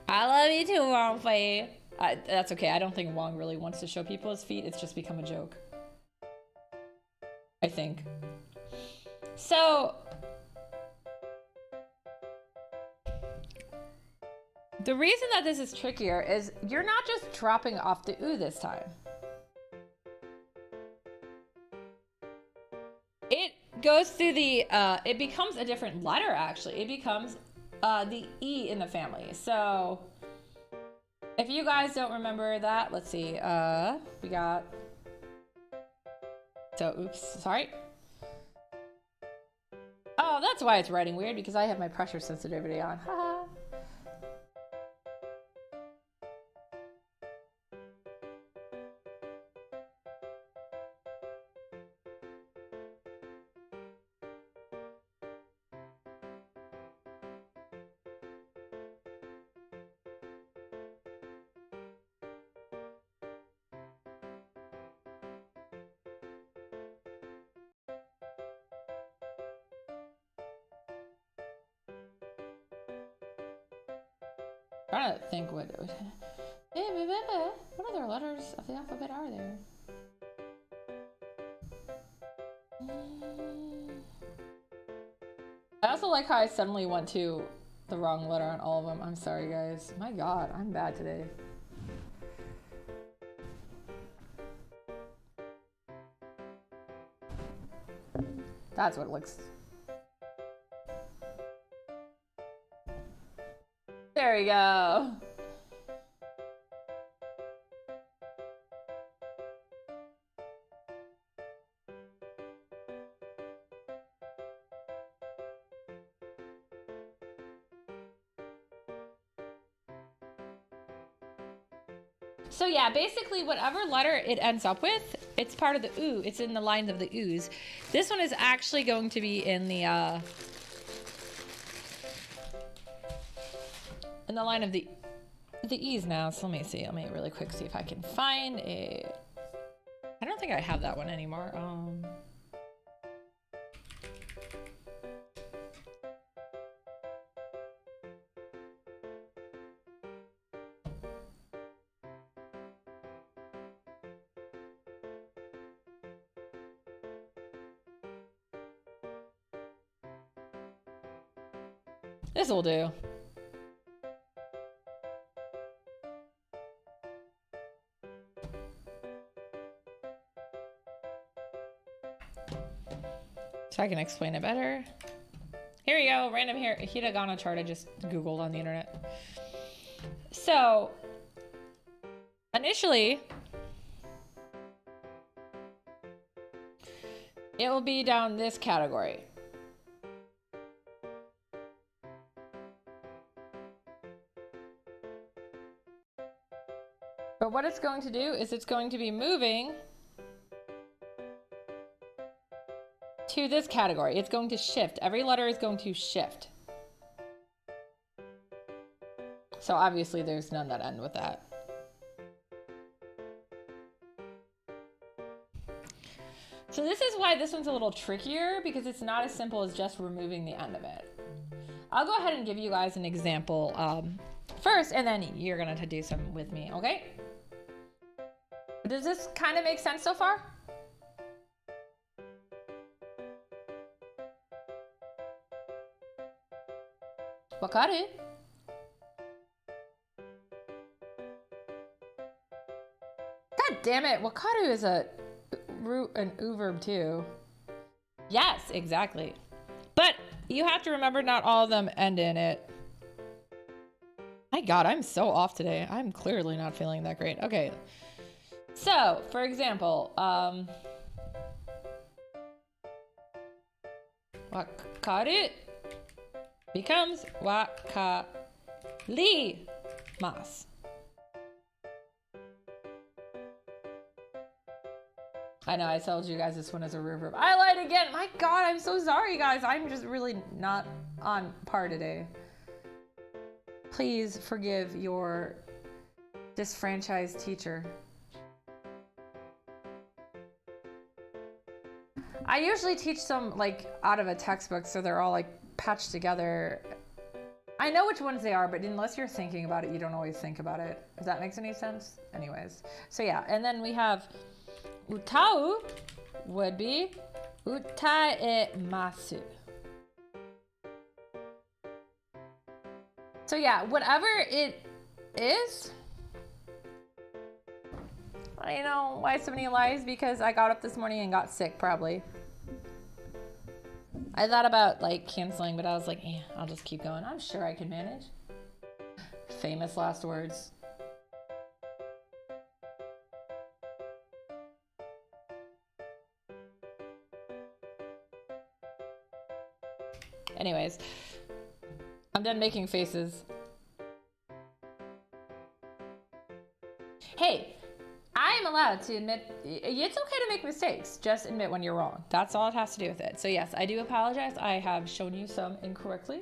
I love you too, Wong Fei. That's okay. I don't think Wong really wants to show people his feet. It's just become a joke. I think. So the reason that this is trickier is you're not just dropping off the u this time. It goes through the, it becomes a different letter actually. It becomes the E in the family. So if you guys don't remember that, let's see, we got, so oops, sorry. Oh, that's why it's writing weird, because I have my pressure sensitivity on. Haha. Trying to think what other letters of the alphabet are there? I also like how I suddenly want to the wrong letter on all of them. I'm sorry, guys. My God, I'm bad today. That's what it looks. There we go. So yeah, basically whatever letter it ends up with, it's part of the oo. It's in the lines of the oos. This one is actually going to be in the line of the e's now. So let me see. Let me really quick see if I can find a. I don't think I have that one anymore. This will do. So I can explain it better. Here we go, random hiragana chart I just Googled on the internet. So, initially, it will be down this category. But what it's going to do is it's going to be moving to this category. It's going to shift. Every letter is going to shift. So obviously there's none that end with that. So this is why this one's a little trickier, because it's not as simple as just removing the end of it. I'll go ahead and give you guys an example first, and then you're gonna do some with me, okay? Does this kind of make sense so far? Wakaru? God damn it, wakaru is an oo verb too. Yes, exactly. But you have to remember not all of them end in it. My God, I'm so off today. I'm clearly not feeling that great. Okay. So, for example, wakaru becomes wakarimasu. I know I told you guys this one is a reverb. I lied again. My God, I'm so sorry, guys. I'm just really not on par today. Please forgive your disfranchised teacher. I usually teach them like out of a textbook, so they're all like patched together. I know which ones they are, but unless you're thinking about it, you don't always think about it. If that makes any sense? Anyways. So yeah, and then we have utau would be utaemasu. So yeah, whatever it is, I know why so many lies, because I got up this morning and got sick, probably. I thought about like canceling, but I was like, I'll just keep going. I'm sure I can manage. Famous last words. Anyways, I'm done making faces. Hey, I am allowed to admit, it's okay to make mistakes. Just admit when you're wrong. That's all it has to do with it. So yes, I do apologize. I have shown you some incorrectly.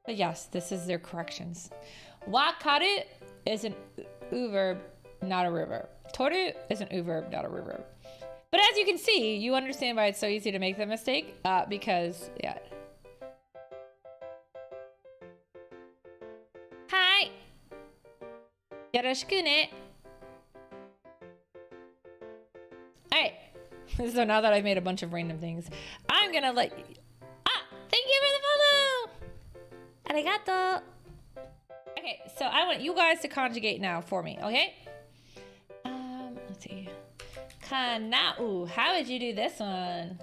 But yes, this is their corrections. Wakaru is an oo verb, not a reverb. Toru is an oo verb, not a reverb. But as you can see, you understand why it's so easy to make the mistake, because, yeah. Hi! Yoroshiku ne. Alright, so now that I've made a bunch of random things, I'm gonna let you... thank you for the follow! Arigato. Okay, so I want you guys to conjugate now for me, okay? Let's see. Kana'u. How would you do this one?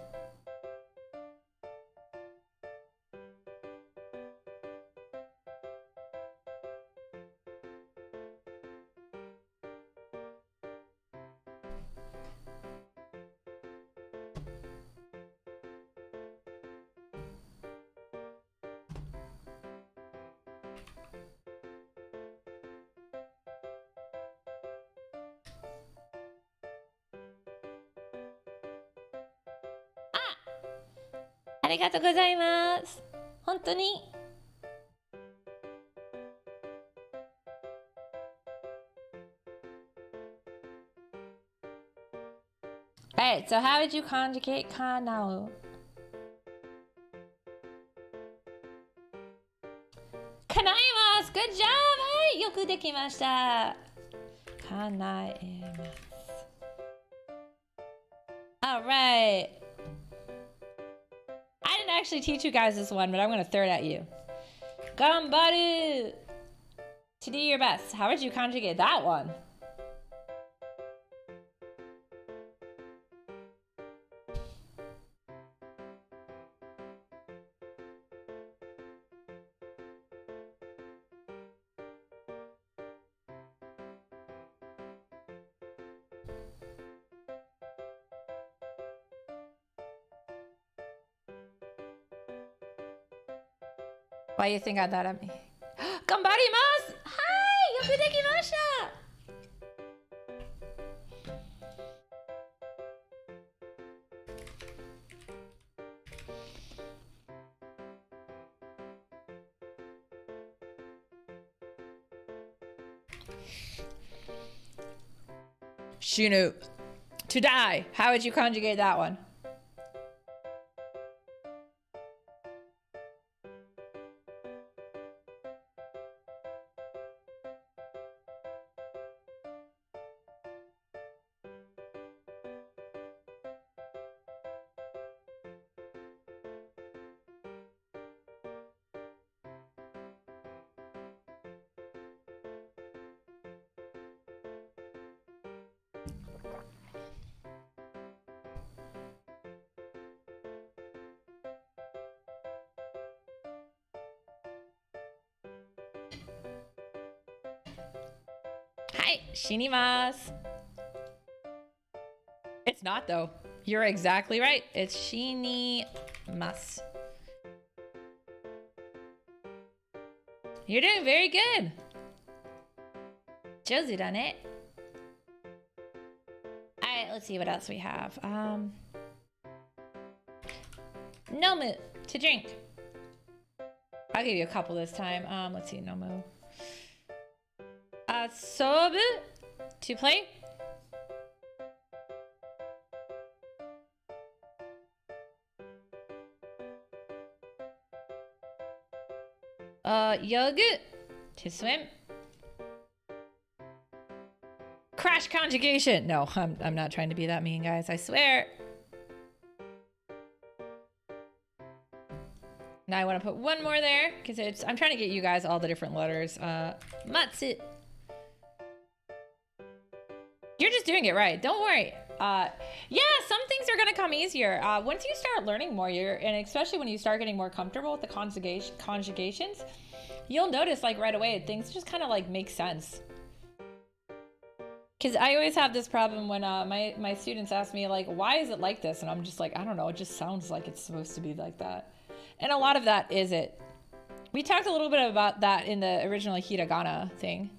Arigatou gozaimasu. Hontoni. Alright, so how would you conjugate kanao? Kanaimasu! Good job! Hey, yoku dekimashita. Kanaimasu. Alright. I didn't actually teach you guys this one, but I'm gonna throw it at you. Gambaru! To do your best. How would you conjugate that one? Why you think I that at me? Gambarimasu! Hi! Yoku dekimashita! Shinu. To die. How would you conjugate that one? Hi, shinimasu. It's not though. You're exactly right. It's shinimasu. You're doing very good. Jozu done it. Alright, let's see what else we have. Nomu, to drink. I'll give you a couple this time. Let's see, nomu. Sobu, to play. Yogu, to swim. Crash conjugation. No, I'm not trying to be that mean, guys. I swear. Now I want to put one more there because I'm trying to get you guys all the different letters. Matsu. You're just doing it right. Don't worry. Yeah, some things are gonna come easier once you start learning more. And especially when you start getting more comfortable with the conjugations, you'll notice like right away things just kind of like make sense. Because I always have this problem when my students ask me like, why is it like this? And I'm just like, I don't know. It just sounds like it's supposed to be like that. And a lot of that is it. We talked a little bit about that in the original hiragana thing.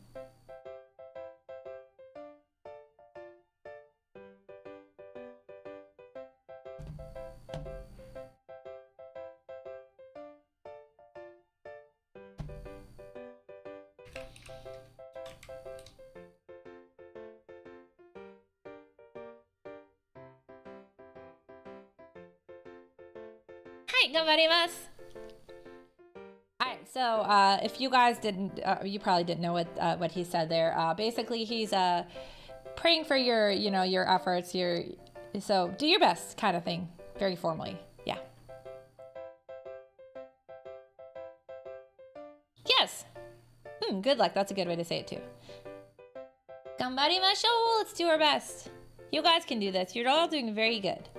Alright, so if you guys didn't, you probably didn't know what he said there. Basically, he's praying for your, your efforts. So do your best, kind of thing. Very formally, yeah. good luck. That's a good way to say it too. Ganbarimashou. Let's do our best. You guys can do this. You're all doing very good.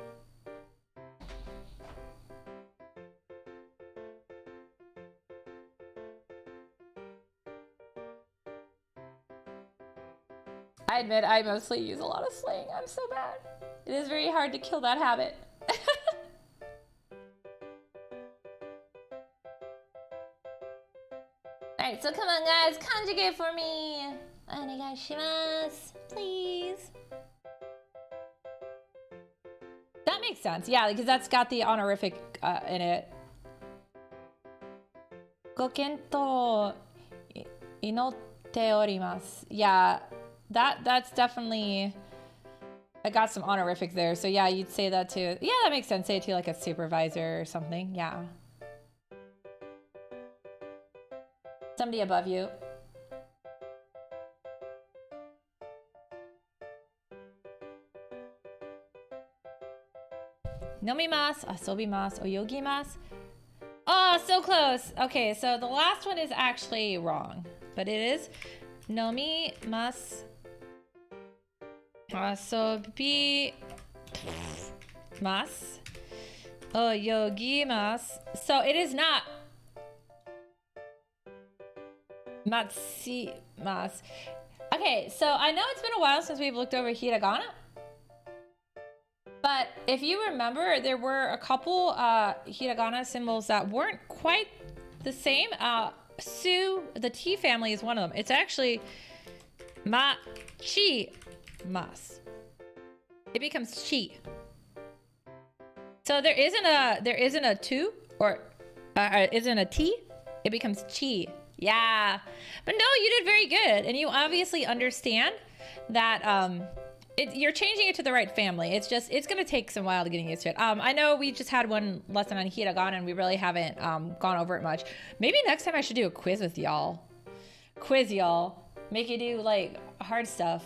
I admit I mostly use a lot of slang. I'm so bad. It is very hard to kill that habit. Alright, so come on guys, conjugate for me. Onegaishimasu, please. That makes sense, yeah, because that's got the honorific in it. Gokento inotte orimasu. Yeah, that's definitely. I got some honorifics there, so yeah, you'd say that too. Yeah, that makes sense. Say it to like a supervisor or something. Yeah. Somebody above you. Nomimasu, asobimasu, oyogimasu. Oh, so close. Okay, so the last one is actually wrong, but it is nomimasu, asobimasu, oyogimasu. So it is not matsimasu. Okay, so I know it's been a while since we've looked over hiragana. But if you remember, there were a couple hiragana symbols that weren't quite the same. Su, the T family is one of them. It's actually machi mas. It becomes chi. So there isn't a tu or isn't a T. It becomes chi. Yeah. But no, you did very good, and you obviously understand that. You're changing it to the right family. It's going to take some while to getting used to it. I know we just had one lesson on hiragana and we really haven't gone over it much. Maybe next time I should do a quiz with y'all. Quiz y'all. Make you do like hard stuff.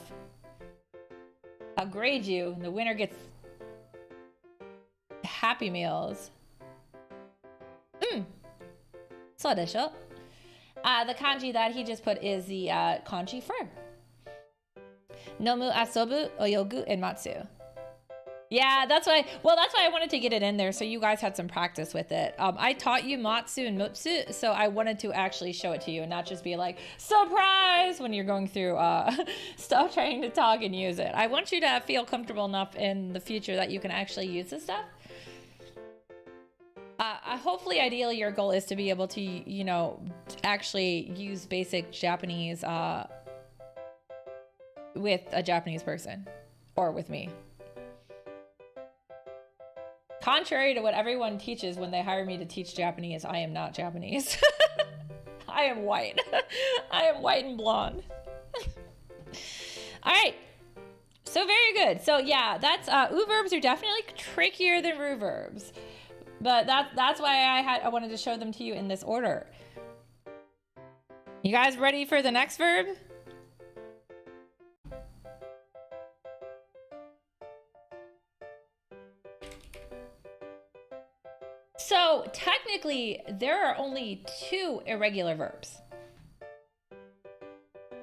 I'll grade you. And the winner gets Happy Meals. So desho. The kanji that he just put is the kanji for Nomu, asobu, oyogu, and matsu. Yeah, that's why I wanted to get it in there so you guys had some practice with it. I taught you matsu and mutsu, so I wanted to actually show it to you and not just be like, surprise, when you're going through stuff trying to talk and use it. I want you to feel comfortable enough in the future that you can actually use this stuff. Hopefully, ideally, your goal is to be able to, you know, actually use basic Japanese with a Japanese person or with me. Contrary to what everyone teaches when they hire me to teach Japanese, I am not Japanese. I am white. I am white and blonde. All right. So very good. So yeah, that's U verbs are definitely trickier than Ru verbs. But that's why I wanted to show them to you in this order. You guys ready for the next verb? So technically, there are only 2 irregular verbs.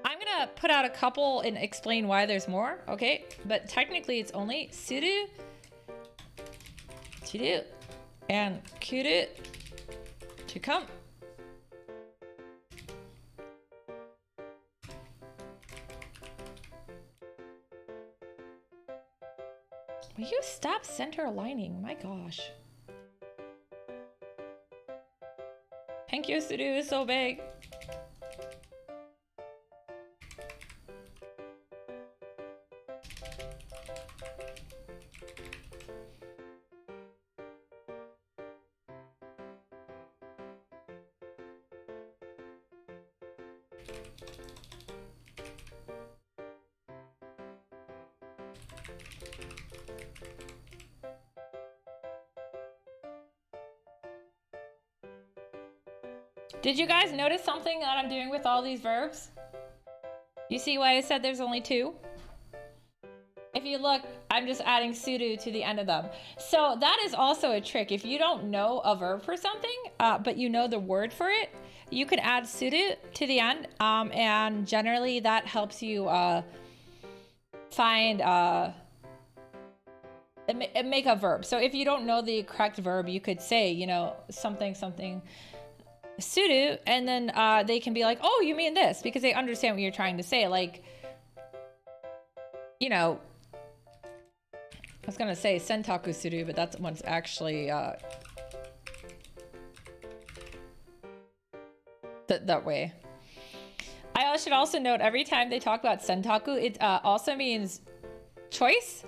I'm gonna put out a couple and explain why there's more, okay? But technically, it's only suru, to do, and kuru, to come. Will you stop center aligning? My gosh. Thank you, Suru is so big. Did you guys notice something that I'm doing with all these verbs? You see why I said there's only 2? If you look, I'm just adding suru to the end of them. So that is also a trick. If you don't know a verb for something, but you know the word for it, you can add suru to the end, and generally that helps you find make a verb. So if you don't know the correct verb, you could say, you know, something suru, and then they can be like, oh, you mean this, because they understand what you're trying to say. Like, you know, I was gonna say sentaku suru, but that's what's actually that way. I should also note, every time they talk about sentaku, it also means choice.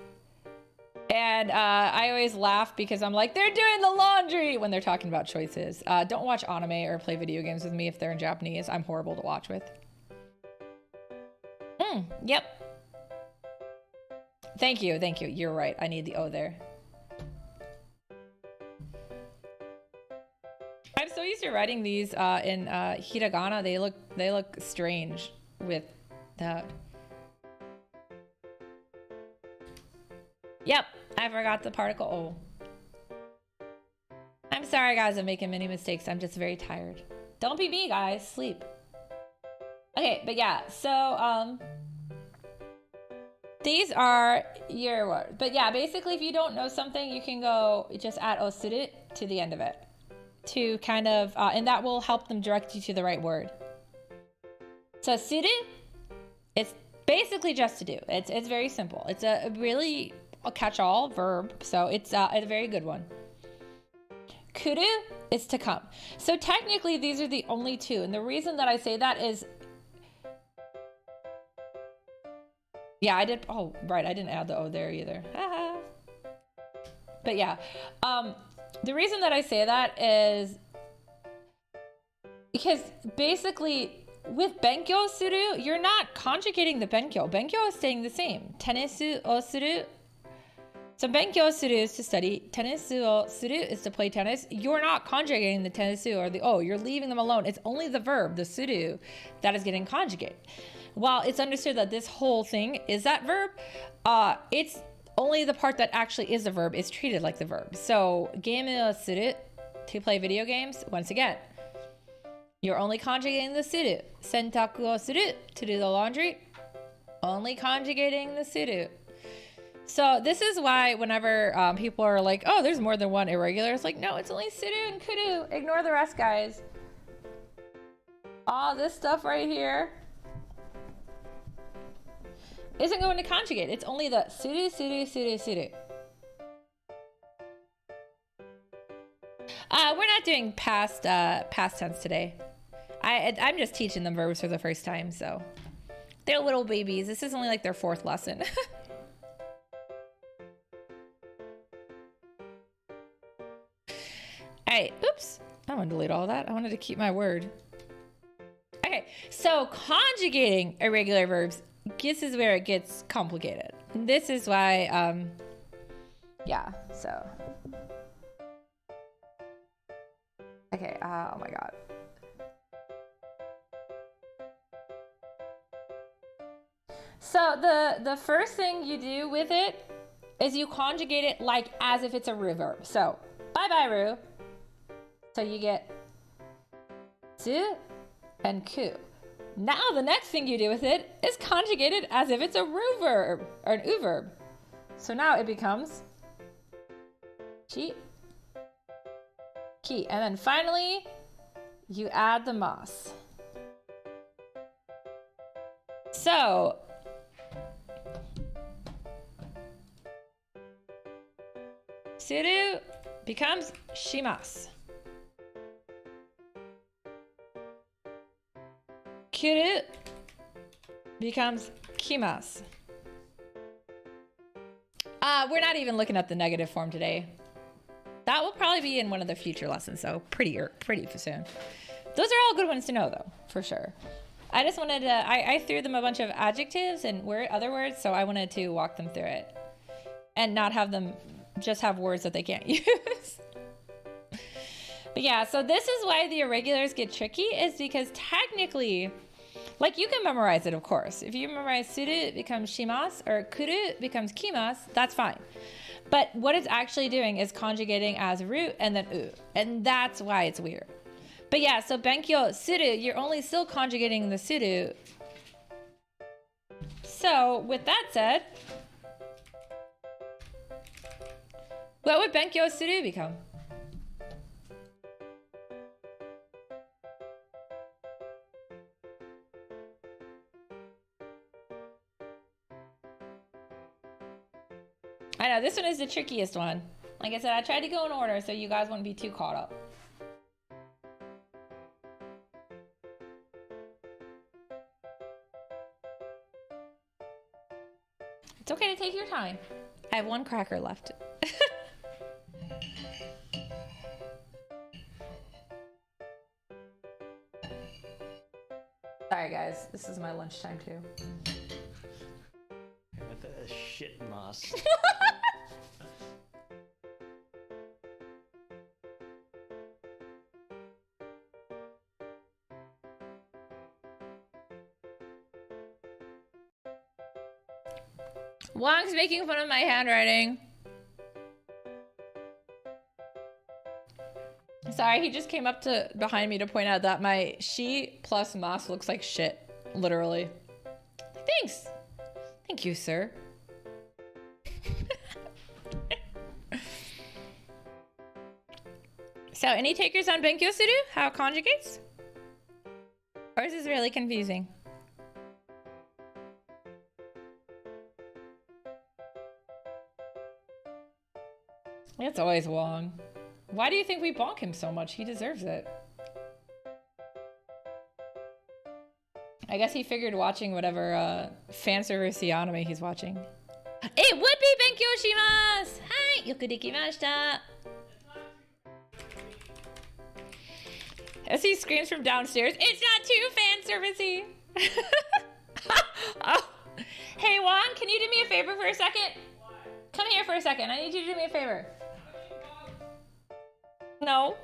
And I always laugh because I'm like, they're doing the laundry when they're talking about choices. Don't watch anime or play video games with me if they're in Japanese. I'm horrible to watch with. Yep. Thank you. You're right. I need the O there. I'm so used to writing these in hiragana. They look strange with that. Yep, I forgot the particle O. I'm sorry, guys. I'm making many mistakes. I'm just very tired. Don't be me, guys. Sleep. Okay, but yeah. So these are your words. But yeah, basically, if you don't know something, you can go just add osuru to the end of it to kind of, and that will help them direct you to the right word. So suru, it's basically just to do. It's very simple. It's a really catch-all verb, so it's a very good one. Kuru is to come. So technically, these are the only two, and the reason that I say that is, yeah, I did. Oh, right, I didn't add the O there either. But yeah, the reason that I say that is because basically with benkyo suru, you're not conjugating the benkyo. Benkyo is staying the same. Tenesu o suru. So benkyo suru is to study. Tenesu o suru is to play tennis. You're not conjugating the tenesu or the o. You're leaving them alone. It's only the verb, the suru, that is getting conjugated. While it's understood that this whole thing is that verb, it's only the part that actually is the verb is treated like the verb. So game o suru, to play video games, once again, you're only conjugating the suru. Sentaku o suru, to do the laundry, only conjugating the suru. So this is why whenever people are like, oh, there's more than one irregular, it's like, no, it's only suru and kuru. Ignore the rest, guys. All this stuff right here isn't going to conjugate. It's only the suru, suru, suru, suru. We're not doing past tense today. I'm just teaching them verbs for the first time, so they're little babies. This is only like their 4th lesson. All right, oops. I want to delete all that. I wanted to keep my word. Okay, so conjugating irregular verbs, this is where it gets complicated. This is why, yeah, so. Okay, oh my God. So the first thing you do with it is you conjugate it like as if it's a ru verb. So, bye-bye ru. So you get su and ku. Now the next thing you do with it is conjugate it as if it's a ru verb or an u verb. So now it becomes chi, ki. And then finally, you add the mas. So suru becomes shimasu. Kuru becomes kimasu. We're not even looking at the negative form today. That will probably be in one of the future lessons, so pretty soon. Those are all good ones to know, though, for sure. I just wanted to, I threw them a bunch of adjectives and other words, so I wanted to walk them through it and not have them just have words that they can't use. But yeah, so this is why the irregulars get tricky, is because technically, like, you can memorize it, of course. If you memorize suru, it becomes shimasu, or kuru becomes kimasu, that's fine. But what it's actually doing is conjugating as ru and then u. And that's why it's weird. But yeah, so benkyo suru, you're only still conjugating the suru. So with that said, what would benkyo suru become? I know, this one is the trickiest one. Like I said, I tried to go in order so you guys wouldn't be too caught up. It's okay to take your time. I have one cracker left. Sorry guys, this is my lunchtime too. What the shit moss? Wong's making fun of my handwriting. Sorry, he just came up to behind me to point out that my she plus moss looks like shit. Literally. Thanks. Thank you, sir. So, any takers on benkyo suru? How it conjugates? Or is this really confusing? It's always Wong. Why do you think we bonk him so much? He deserves it. I guess he figured watching whatever fan service anime he's watching. It would be benkyo shimasu! Hi! Yoku dekimashita! As he screams from downstairs, it's not too fan servicey! Oh. Hey Wong, can you do me a favor for a second? Come here for a second. I need you to do me a favor. No.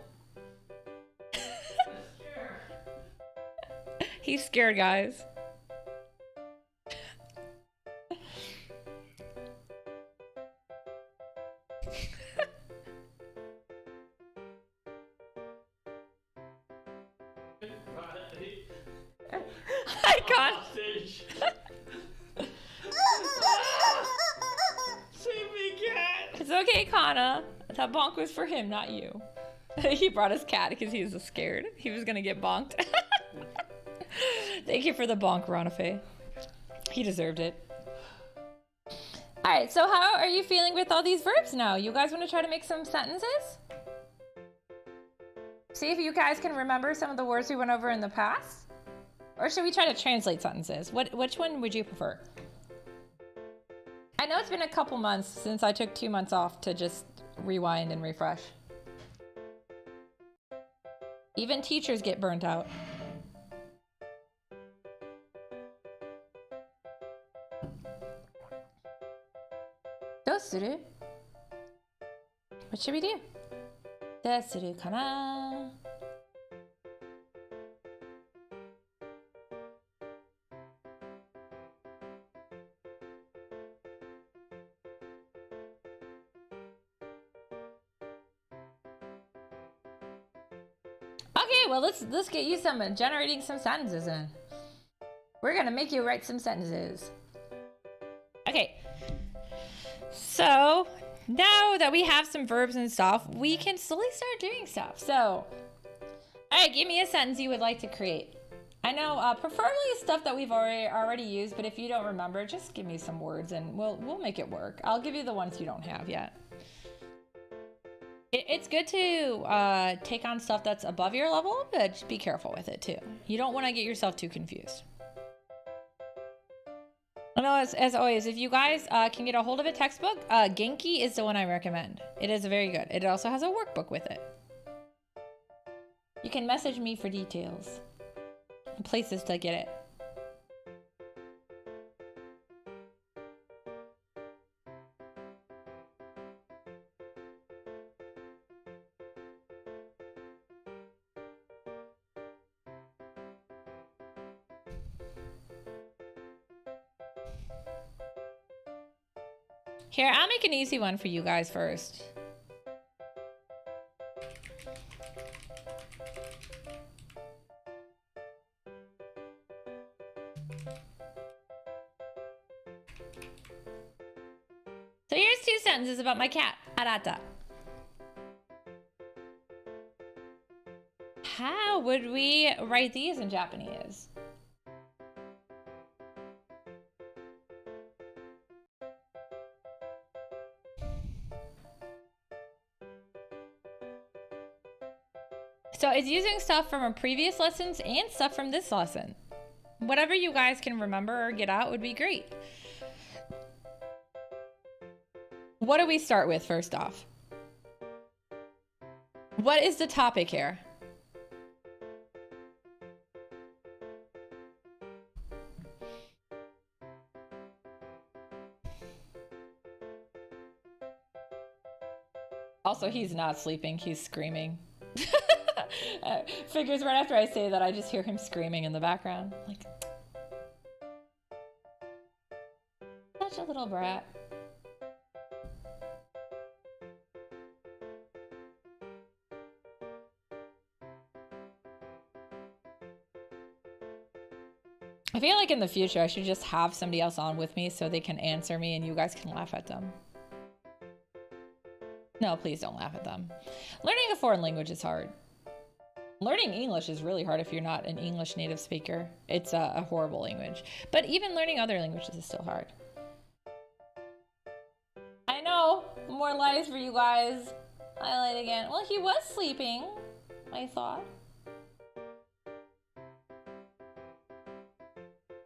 He's scared, guys. I can't. Save me, cat! It's okay, Kana. That bonk was for him, not you. He brought his cat because he was scared. He was gonna get bonked. Thank you for the bonk, Ronafe. He deserved it. Alright, so how are you feeling with all these verbs now? You guys want to try to make some sentences? See if you guys can remember some of the words we went over in the past? Or should we try to translate sentences? Which one would you prefer? I know it's been a couple months since I took 2 months off to just rewind and refresh. Even teachers get burnt out. Dosuru? What should we do? Dosuru kana? Okay, well let's get you generating some sentences in. We're gonna make you write some sentences. Okay. So now that we have some verbs and stuff, we can slowly start doing stuff. So, alright, give me a sentence you would like to create. I know, preferably stuff that we've already used, but if you don't remember, just give me some words and we'll make it work. I'll give you the ones you don't have yet. It's good to take on stuff that's above your level, but just be careful with it too. You don't want to get yourself too confused. I know, as always, if you guys can get a hold of a textbook, Genki is the one I recommend. It is very good. It also has a workbook with it. You can message me for details and places to get it. Here, I'll make an easy one for you guys first. two sentences about my cat, Arata. How would we write these in Japanese? So it's using stuff from our previous lessons and stuff from this lesson. Whatever you guys can remember or get out would be great. What do we start with first off? What is the topic here? Also, he's not sleeping, he's screaming. Figures right after I say that, I just hear him screaming in the background. Like, such a little brat. I feel like in the future I should just have somebody else on with me so they can answer me and you guys can laugh at them. No, please don't laugh at them. Learning a foreign language is hard. Learning English is really hard if you're not an English native speaker. It's a horrible language. But even learning other languages is still hard. I know. More lies for you guys. Highlight again. Well, he was sleeping, I thought.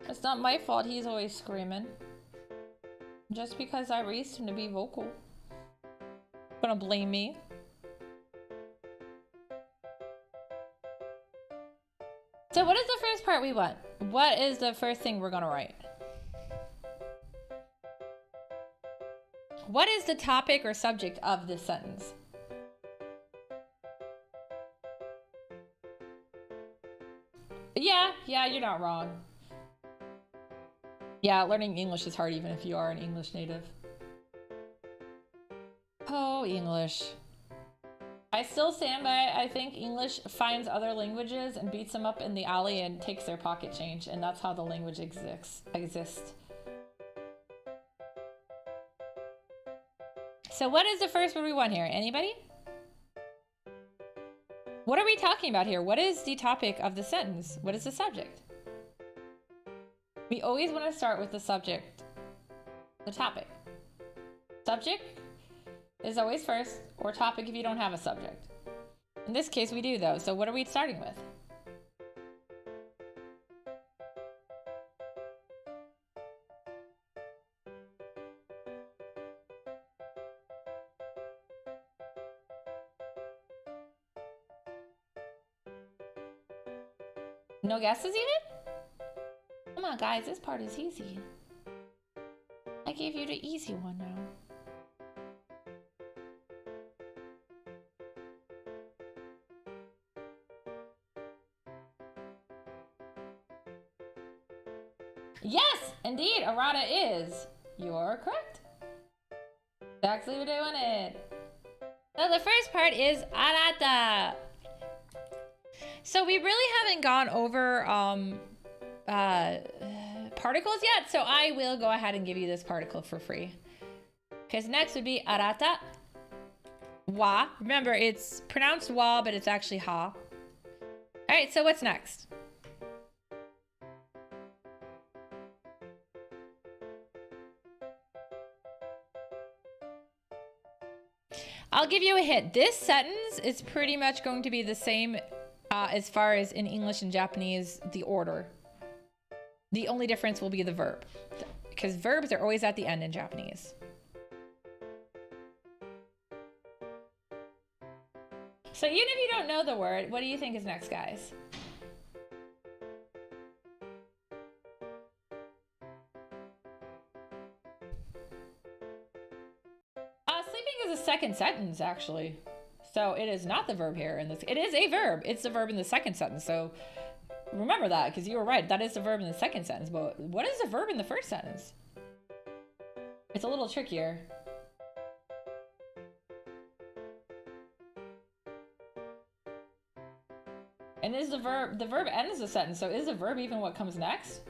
It's not my fault he's always screaming. Just because I raised him to be vocal. Gonna blame me. So what is the first part we want? What is the first thing we're gonna write? What is the topic or subject of this sentence? Yeah, you're not wrong. Yeah, learning English is hard even if you are an English native. Oh, English. I still stand by, I think English finds other languages and beats them up in the alley and takes their pocket change, and that's how the language exists. So what is the first word we want here? Anybody? What are we talking about here? What is the topic of the sentence? What is the subject? We always want to start with the subject, the topic. Subject is always first, or topic if you don't have a subject. In this case, we do though. So what are we starting with? No guesses even? Come on guys, this part is easy. I gave you the easy one now. Yes, indeed, errata is. You're correct. Exactly what I wanted. So the first part is arata. So we really haven't gone over particles yet, so I will go ahead and give you this particle for free. Because next would be arata. Wa. Remember, it's pronounced wa, but it's actually ha. All right, so what's next? I'll give you a hint. This sentence is pretty much going to be the same as far as in English and Japanese, the order. The only difference will be the verb, because verbs are always at the end in Japanese. So even if you don't know the word, what do you think is next, guys? Sleeping is a second sentence, actually. So it is not the verb here. It is a verb. It's the verb in the second sentence. So remember that, because you were right. That is the verb in the second sentence. But what is the verb in the first sentence? It's a little trickier. And is the verb ends the sentence. So is the verb even what comes next?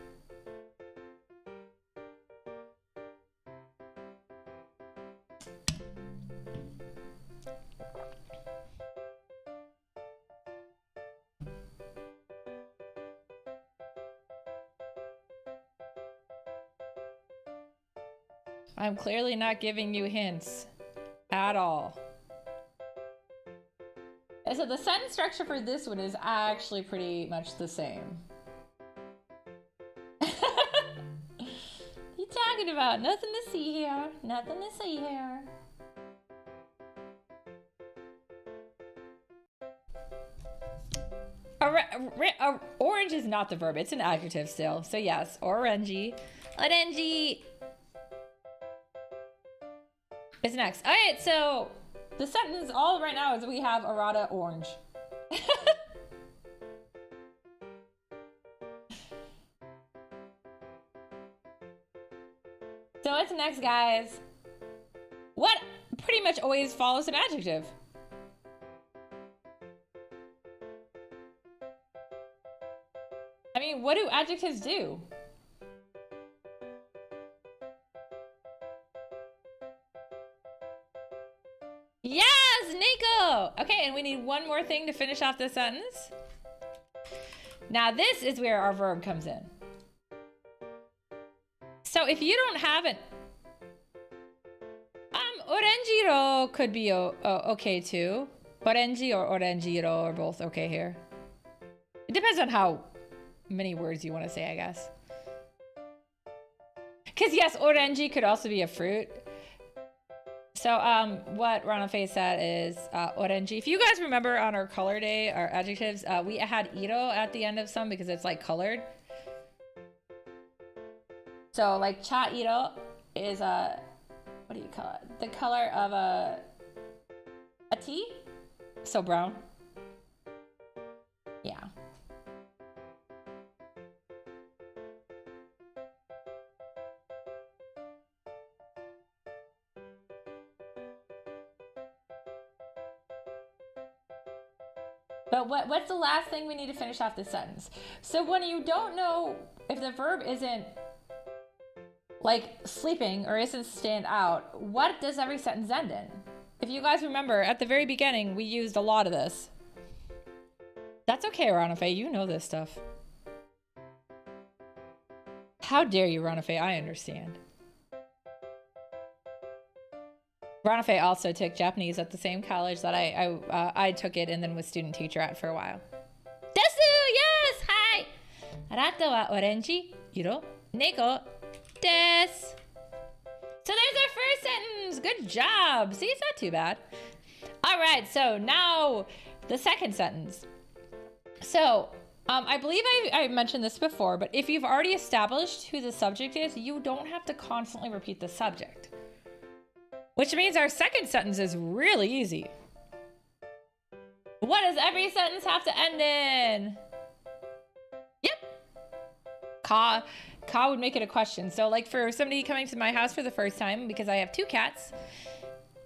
I'm clearly not giving you hints at all. And so the sentence structure for this one is actually pretty much the same. What are you talking about? Nothing to see here. Nothing to see here. Orange is not the verb. It's an adjective still. So yes, orangey. Orangey is next. All right, so the sentence all right now is we have errata orange. So what's next, guys? What pretty much always follows an adjective? I mean, what do adjectives do? Yes, Nico! Okay, and we need one more thing to finish off this sentence. Now this is where our verb comes in. So if you don't have it, oranjiro could be okay too. Oranji or oranjiro are both okay here. It depends on how many words you want to say, I guess. Because yes, oranji could also be a fruit. So what Rana Faye said is oranji. If you guys remember on our color day, our adjectives, we had iro at the end of some because it's like colored. So like cha iro is what do you call it? The color of a tea? So brown. Yeah. But what's the last thing we need to finish off this sentence? So when you don't know if the verb isn't like sleeping or isn't stand out, what does every sentence end in? If you guys remember, at the very beginning, we used a lot of this. That's okay, Ranafe, you know this stuff. How dare you, Ranafe, I understand. Ranafe also took Japanese at the same college that I took it and then was student teacher at for a while. Desu, yes, hi! Arata wa oranji, iro, neko, desu. So there's our first sentence. Good job. See, it's not too bad. All right, so now the second sentence. So I believe I mentioned this before, but if you've already established who the subject is, you don't have to constantly repeat the subject. Which means our second sentence is really easy. What does every sentence have to end in? Yep. Ka would make it a question. So like for somebody coming to my house for the first time, because I have two cats,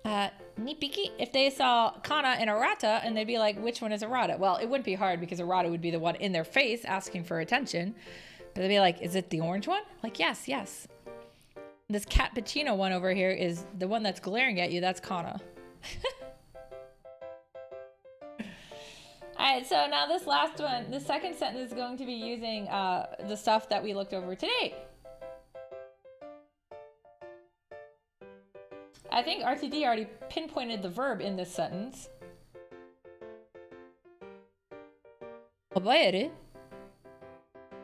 nipiki, if they saw kana and arata and they'd be like, which one is arata? Well, it wouldn't be hard because arata would be the one in their face asking for attention. But they'd be like, is it the orange one? Like, yes, yes. This cappuccino one over here is the one that's glaring at you. That's kana. All right, so now this last one, the second sentence is going to be using the stuff that we looked over today. I think RTD already pinpointed the verb in this sentence. Oboeru?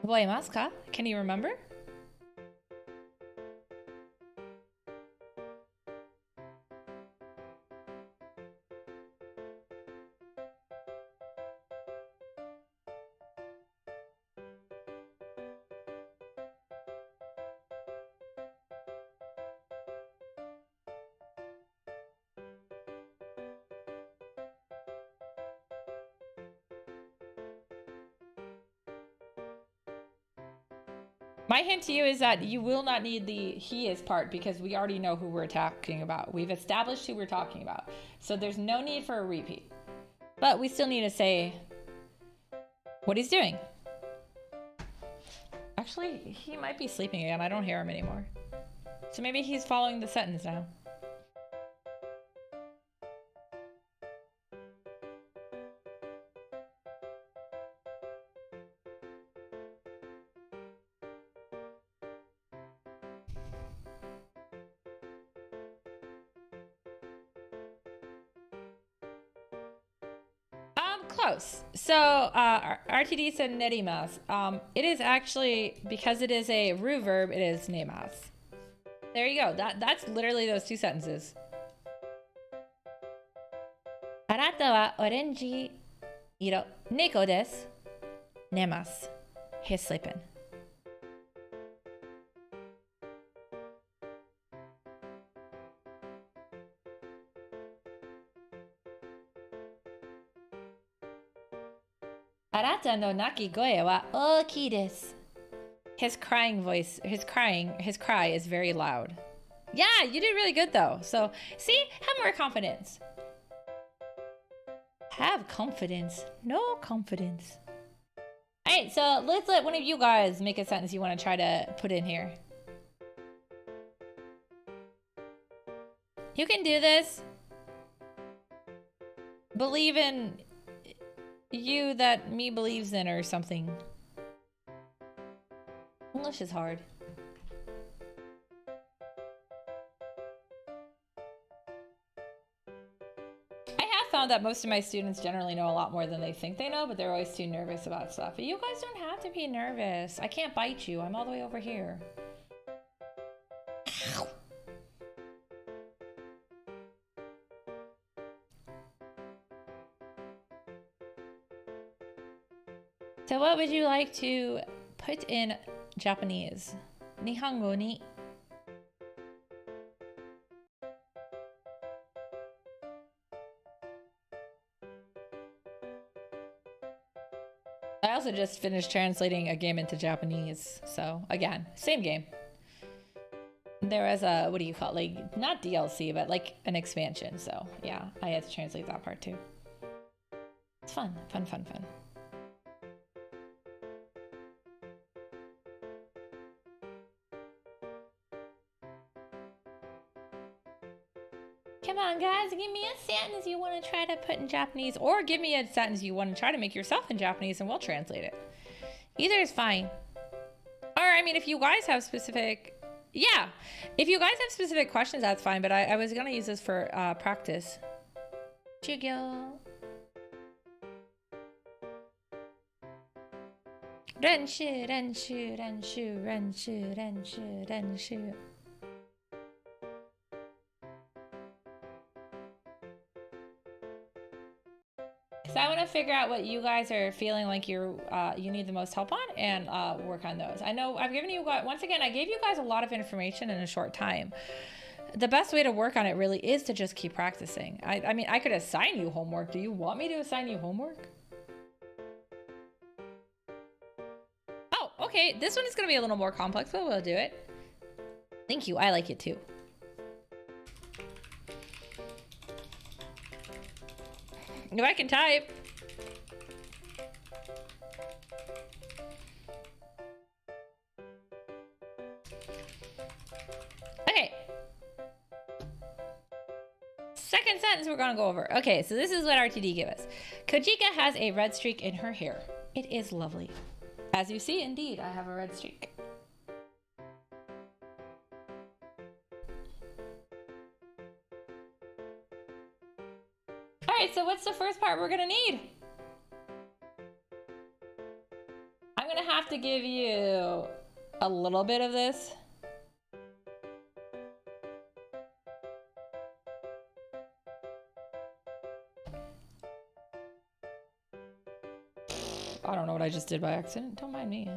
Oboemasu ka? Can you remember? My hint to you is that you will not need the he is part because we already know who we're talking about. We've established who we're talking about. So there's no need for a repeat. But we still need to say what he's doing. Actually, he might be sleeping again. I don't hear him anymore. So maybe he's following the sentence now. close. So RTD said nerimasu. It is actually, because it is a ru verb, it is nemasu. There you go. That's literally those two sentences. あなたはオレンジ色猫です。寝ます。He's sleeping. あなたの鳴き声は大きいです。His crying voice, his cry is very loud. Yeah, you did really good though. So, see, have more confidence. Have confidence, no confidence. All right, so let's let one of you guys make a sentence you want to try to put in here. You can do this. Believe in you that me believes in or something. English is hard. I have found that most of my students generally know a lot more than they think they know, but they're always too nervous about stuff. But you guys don't have to be nervous. I can't bite you. I'm all the way over here. Ow. So what would you like to put in Japanese? Nihongo ni. I also just finished translating a game into Japanese. So again, same game. There was a, what do you call it? Like, not DLC, but like an expansion. So yeah, I had to translate that part too. It's fun, fun, fun, fun. Come on, guys, give me a sentence you want to try to put in Japanese, or give me a sentence you want to try to make yourself in Japanese and we'll translate it. Either is fine. Or, I mean, if you guys have specific, yeah, if you guys have specific questions, that's fine, but I was going to use this for practice. Jugyo. Renshu, renshu, renshu, renshu, renshu, renshu. So I want to figure out what you guys are feeling like you need the most help on and work on those. I know I've given you guys, once again, I gave you guys a lot of information in a short time. The best way to work on it really is to just keep practicing. I mean, I could assign you homework. Do you want me to assign you homework? Oh, okay. This one is going to be a little more complex, but we'll do it. Thank you. I like it too. If I can type. Okay. Second sentence we're gonna go over. Okay, so this is what RTD gave us. Kojika has a red streak in her hair. It is lovely. As you see, indeed, I have a red streak. Alright, so what's the first part we're gonna need? I'm gonna have to give you a little bit of this. I don't know what I just did by accident. Don't mind me.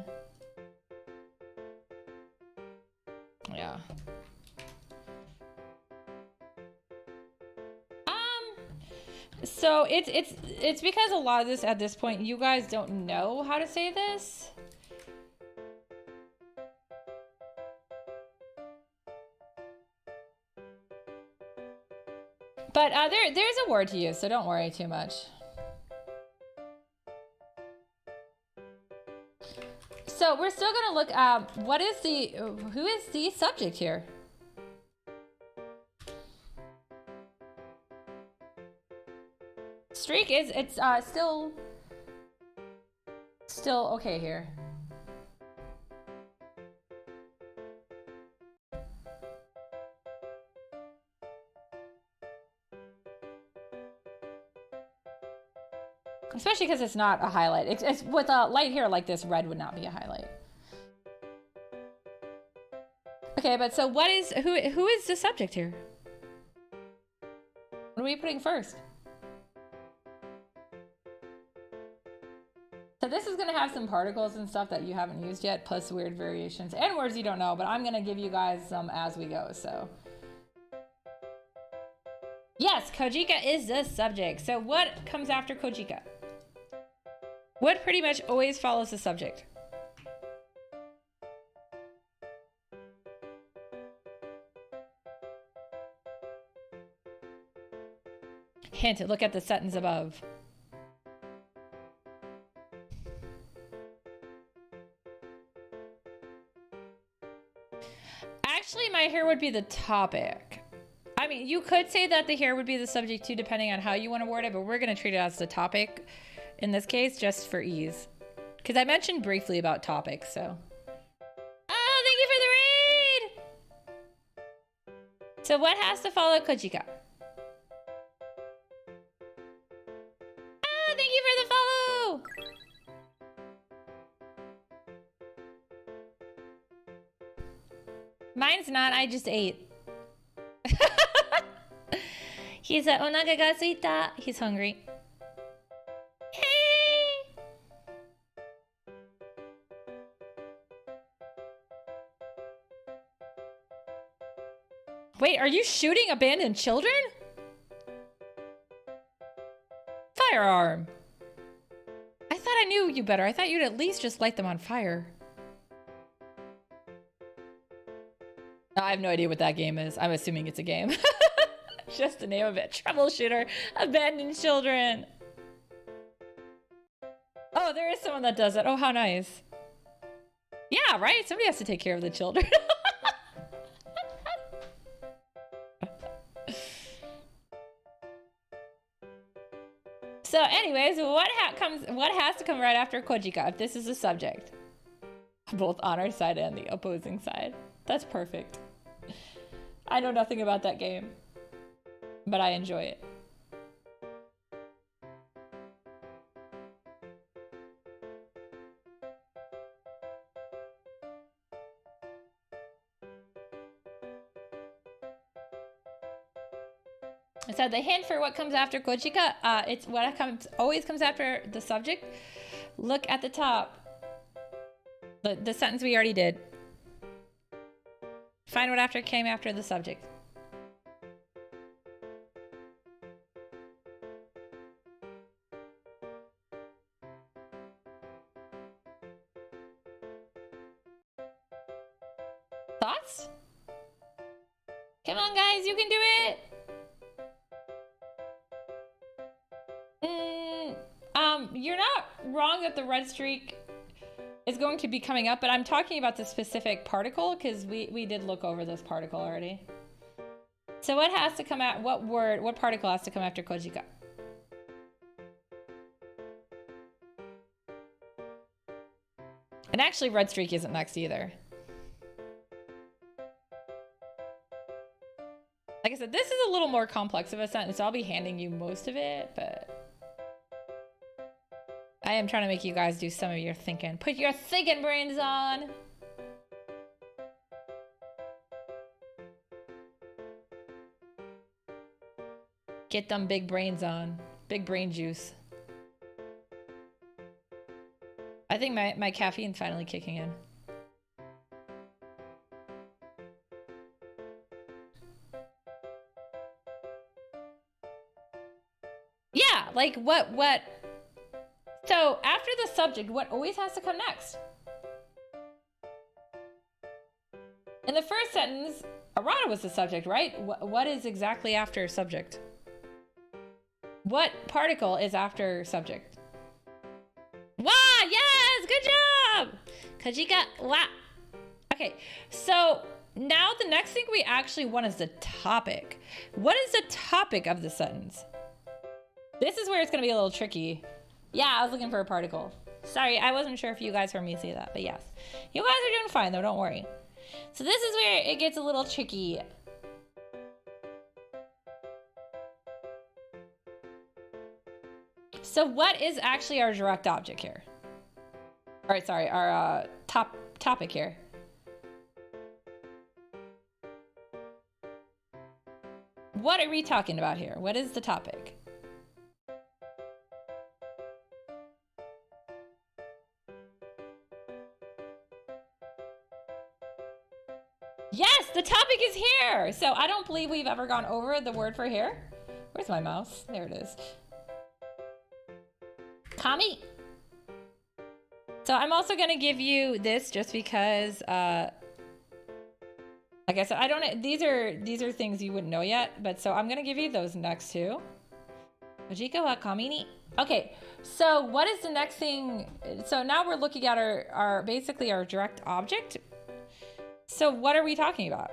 Yeah. So it's because a lot of this at this point, you guys don't know how to say this. But there's a word to use, so don't worry too much. So we're still gonna look at who is the subject here? Streak it's still okay here. Especially because it's not a highlight. It's with a light here like this, red would not be a highlight. Okay, but so what is, who is the subject here? What are we putting first? So this is gonna have some particles and stuff that you haven't used yet, plus weird variations and words you don't know, but I'm gonna give you guys some as we go, so. Yes, Kojika is the subject. So what comes after Kojika? What pretty much always follows the subject? Hint, look at the sentence above. Actually, my hair would be the topic. I mean, you could say that the hair would be the subject too, depending on how you want to word it, but we're going to treat it as the topic in this case, just for ease. Because I mentioned briefly about topics, so. Oh, thank you for the raid! So what has to follow Kojika? Oh, thank you for the follow! Mine's not, I just ate. He's a onaga ga suita. He's hungry. Hey! Wait, are you shooting abandoned children? Firearm. I thought I knew you better. I thought you'd at least just light them on fire. I have no idea what that game is. I'm assuming it's a game. Just the name of it. Troubleshooter. Abandoned children. Oh, there is someone that does it. Oh, how nice. Yeah, right? Somebody has to take care of the children. So anyways, what has to come right after Kojika if this is the subject? Both on our side and the opposing side. That's perfect. I know nothing about that game, but I enjoy it. So the hint for what comes after Kojika, it's what always comes after the subject. Look at the top. The sentence we already did. Find what came after the subject. Thoughts? Come on, guys, you can do it. You're not wrong that the red streak is going to be coming up, but I'm talking about the specific particle because we did look over this particle already. So what has to come out, what particle has to come after Kojika? And actually red streak isn't next either. Like I said, this is a little more complex of a sentence, so I'll be handing you most of it, but I am trying to make you guys do some of your thinking. Put your thinking brains on. Get them big brains on. Big brain juice. I think my caffeine's finally kicking in. Yeah, like what? So after the subject, what always has to come next? In the first sentence, Arata was the subject, right? What is exactly after subject? What particle is after subject? Wah! Yes! Good job! Kojika, wah! Okay, so now the next thing we actually want is the topic. What is the topic of the sentence? This is where it's gonna be a little tricky. Yeah, I was looking for a particle. Sorry, I wasn't sure if you guys heard me say that, but yes. You guys are doing fine though, don't worry. So this is where it gets a little tricky. So what is actually our direct object here? All right, sorry, our topic here. What are we talking about here? What is the topic? Yes, the topic is hair. So I don't believe we've ever gone over the word for hair. Where's my mouse? There it is. Kami. So I'm also gonna give you this just because, like I said, I don't. These are things you wouldn't know yet, but so I'm gonna give you those next two. Kojika wa kami ni. Okay, so what is the next thing? So now we're looking at our basically our direct object. So what are we talking about?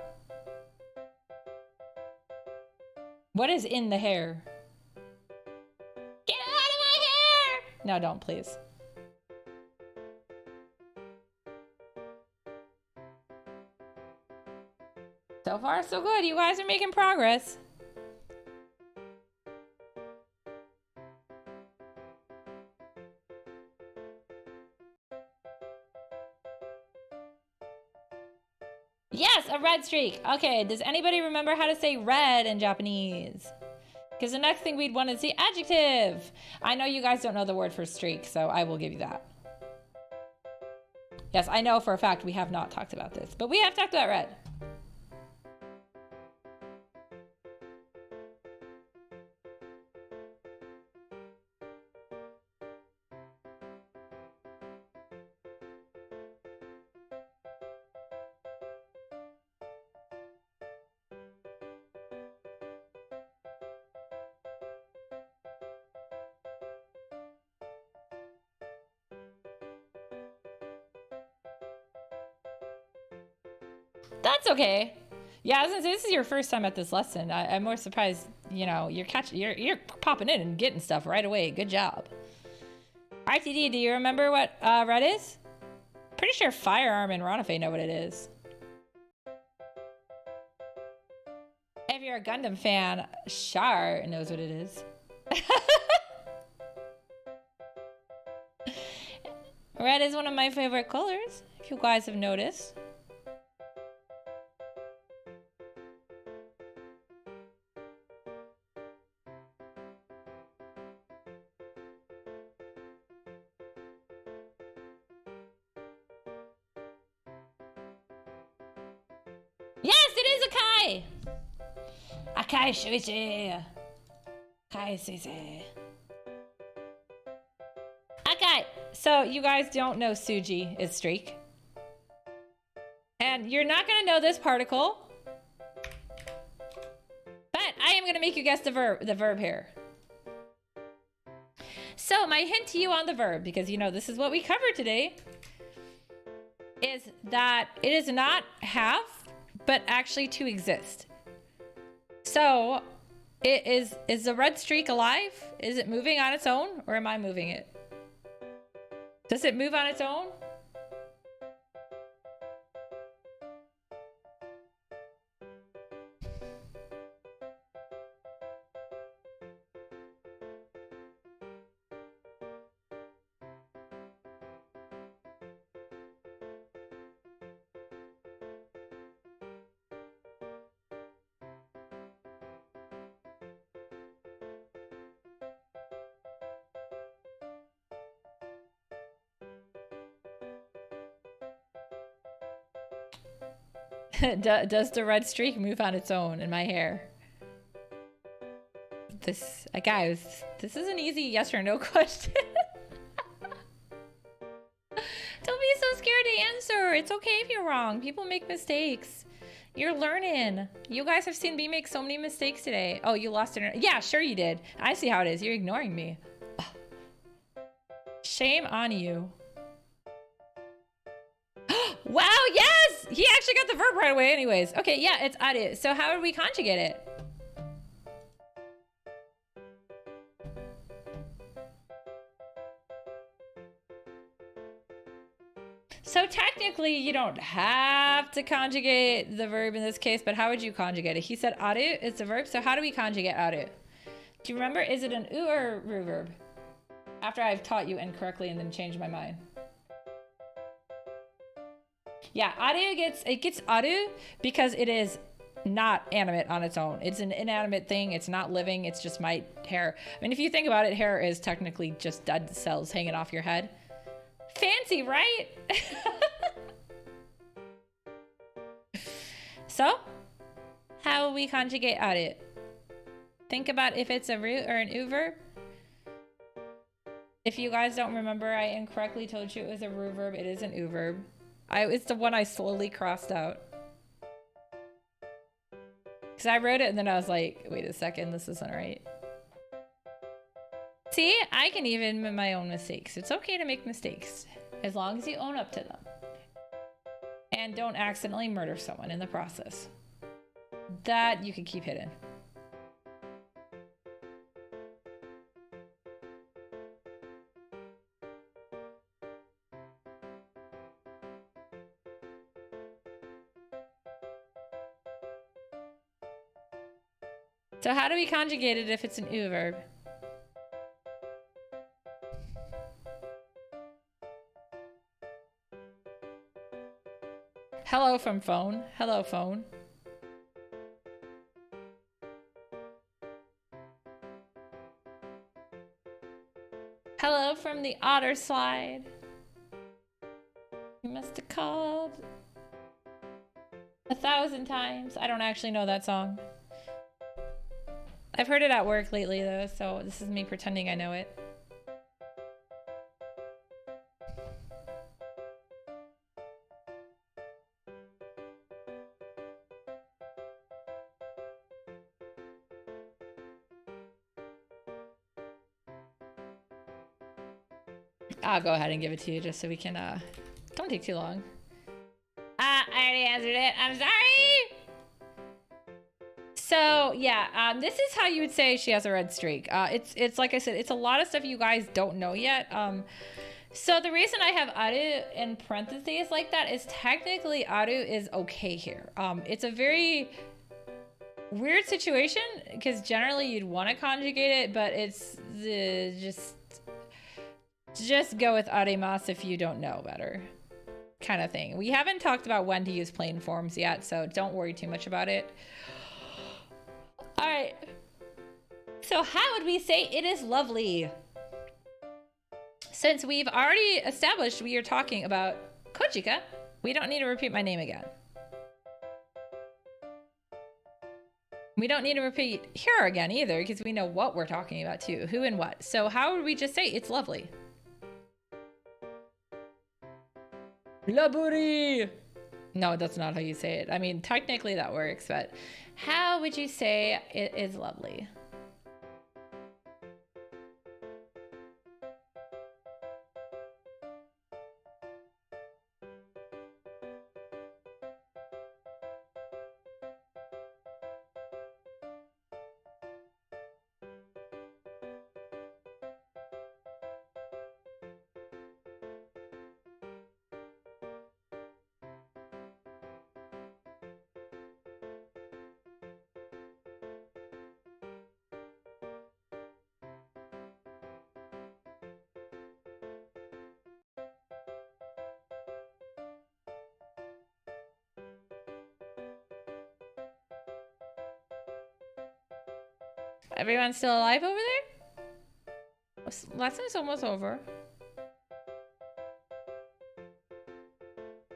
What is in the hair? Get it out of my hair! No, don't, please. So far, so good. You guys are making progress. Yes, a red streak. Okay, does anybody remember how to say red in Japanese? Because the next thing we'd want is the adjective. I know you guys don't know the word for streak, so I will give you that. Yes, I know for a fact we have not talked about this, but we have talked about red. That's okay. Yeah, since this is your first time at this lesson, I'm more surprised. You know, you're popping in and getting stuff right away. Good job. RTD, do you remember what red is? Pretty sure Firearm and Ronafe know what it is. If you're a Gundam fan, Char knows what it is. Red is one of my favorite colors, if you guys have noticed. Yes, it is Akai! Akai Shuichi! Akai Sensei. Akai! So, you guys don't know Suji is streak. And you're not gonna know this particle. But I am gonna make you guess the verb here. So, my hint to you on the verb, because you know this is what we covered today, is that it is not have, but actually to exist. So, is the red streak alive? Is it moving on its own, or am I moving it? Does it move on its own? Does the red streak move on its own in my hair? Guys, this is an easy yes or no question. Don't be so scared to answer. It's okay if you're wrong. People make mistakes. You're learning. You guys have seen me make so many mistakes today. Oh, you lost internet. Yeah, sure you did. I see how it is. You're ignoring me. Ugh. Shame on you. Wow, yes! He actually got the verb right away anyways. Okay, yeah, it's aru. So how would we conjugate it? So technically, you don't have to conjugate the verb in this case, but how would you conjugate it? He said aru is the verb, so how do we conjugate aru? Do you remember, is it an u or ru verb? After I've taught you incorrectly and then changed my mind. Yeah, aru gets aru because it is not animate on its own. It's an inanimate thing. It's not living. It's just my hair. I mean, if you think about it, hair is technically just dead cells hanging off your head. Fancy, right? So, how will we conjugate aru? Think about if it's a root or an u verb. If you guys don't remember, I incorrectly told you it was a root verb. It is an u verb. It's the one I slowly crossed out. Because I wrote it and then I was like, wait a second, this isn't right. See, I can even make my own mistakes. It's okay to make mistakes as long as you own up to them. And don't accidentally murder someone in the process. That you can keep hidden. So how do we conjugate it if it's an u verb? Hello from phone. Hello phone. Hello from the otter slide. You must have called 1,000 times. I don't actually know that song. I've heard it at work lately though, so this is me pretending I know it. I'll go ahead and give it to you just so we can, don't take too long. I already answered it. I'm sorry! So, yeah, this is how you would say she has a red streak. It's like I said, it's a lot of stuff you guys don't know yet. So the reason I have aru in parentheses like that is technically aru is okay here. It's a very weird situation because generally you'd want to conjugate it, but it's just go with arimasu if you don't know better kind of thing. We haven't talked about when to use plain forms yet, so don't worry too much about it. All right. So how would we say it is lovely? Since we've already established we are talking about Kojika, we don't need to repeat my name again. We don't need to repeat here again either because we know what we're talking about too, who and what. So how would we just say it's lovely? Laburi! No, that's not how you say it. I mean, technically that works, but how would you say it is lovely? Everyone still alive over there? Lesson's almost over.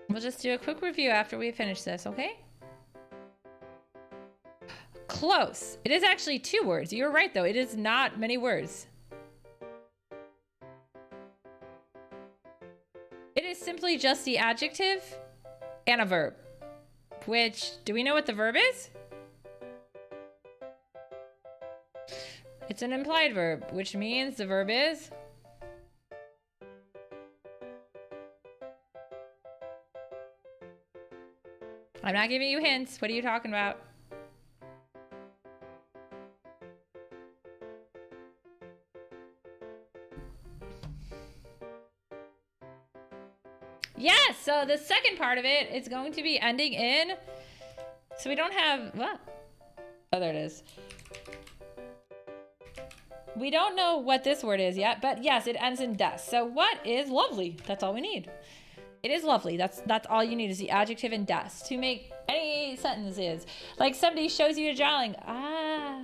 We'll just do a quick review after we finish this, okay? Close. It is actually 2 words. You're right, though. It is not many words. It is simply just the adjective and a verb. Which, do we know what the verb is? It's an implied verb, which means the verb is... I'm not giving you hints. What are you talking about? Yes, so the second part of it is going to be ending in... So we don't have... What? Oh, there it is. We don't know what this word is yet, but yes, it ends in des. So what is lovely? That's all we need. It is lovely. That's all you need is the adjective and des to make any sentences. Like somebody shows you a drawing. Ah.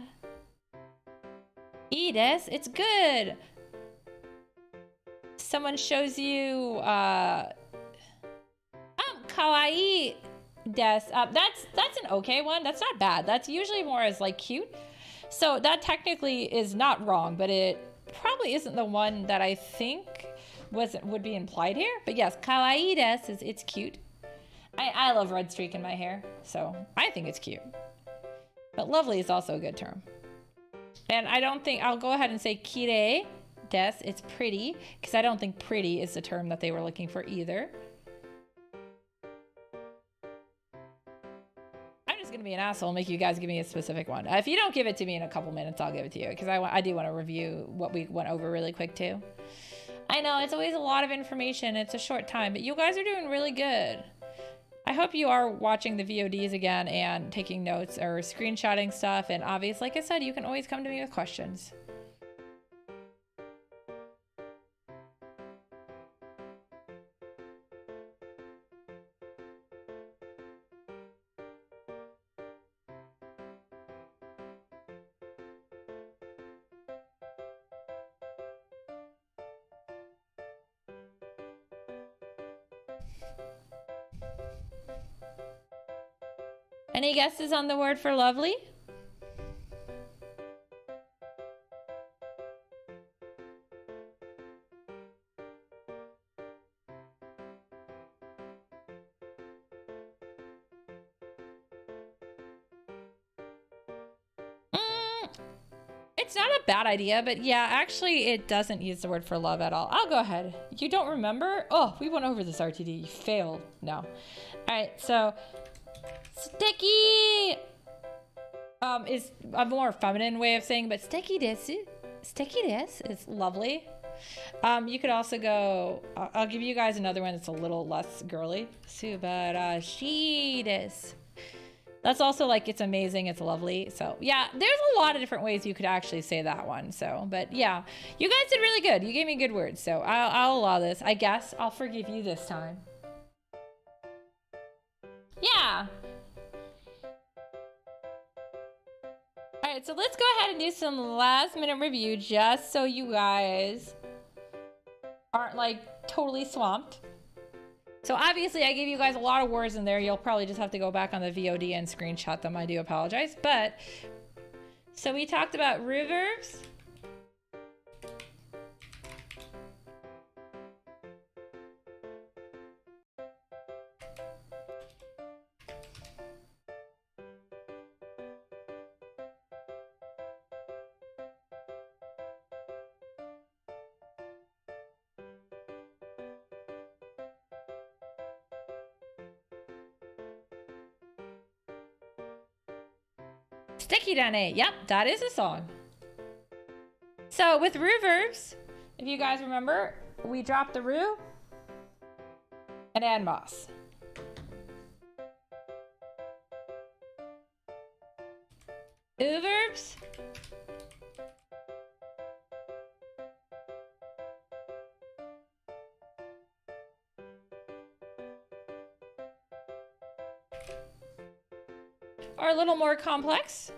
Des, it's good. Someone shows you kawaii des. That's an okay one. That's not bad. That's usually more as like cute. So that technically is not wrong, but it probably isn't the one that I think would be implied here. But yes, kawaii des is it's cute. I love red streak in my hair, so I think it's cute. But lovely is also a good term. And I'll go ahead and say kirei des, it's pretty, because I don't think pretty is the term that they were looking for either. I'm just gonna be an asshole and make you guys give me a specific one. If you don't give it to me in a couple minutes, I'll give it to you, because I do want to review what we went over really quick too. I know, it's always a lot of information, it's a short time, but you guys are doing really good. I hope you are watching the VODs again and taking notes or screenshotting stuff, and obviously, like I said, you can always come to me with questions. Any guesses on the word for lovely? It's not a bad idea, but yeah, actually it doesn't use the word for love at all. I'll go ahead. You don't remember? Oh, we went over this RTD. You failed. No. All right, so sticky is a more feminine way of saying, but sticky desu. Sticky desu is lovely. You could also go, I'll give you guys another one that's a little less girly. Subarashi desu. That's also like, it's amazing, it's lovely. So yeah, there's a lot of different ways you could actually say that one. So, but yeah, you guys did really good. You gave me good words. So I'll allow this. I guess I'll forgive you this time. Yeah. All right, so let's go ahead and do some last minute review just so you guys aren't like totally swamped. So obviously I gave you guys a lot of words in there. You'll probably just have to go back on the VOD and screenshot them. I do apologize. But, so we talked about reverbs. Sticky Dane. Yep, that is a song. So with reverbs, if you guys remember, we dropped the ru and add mas. Uverbs. Are a little more complex.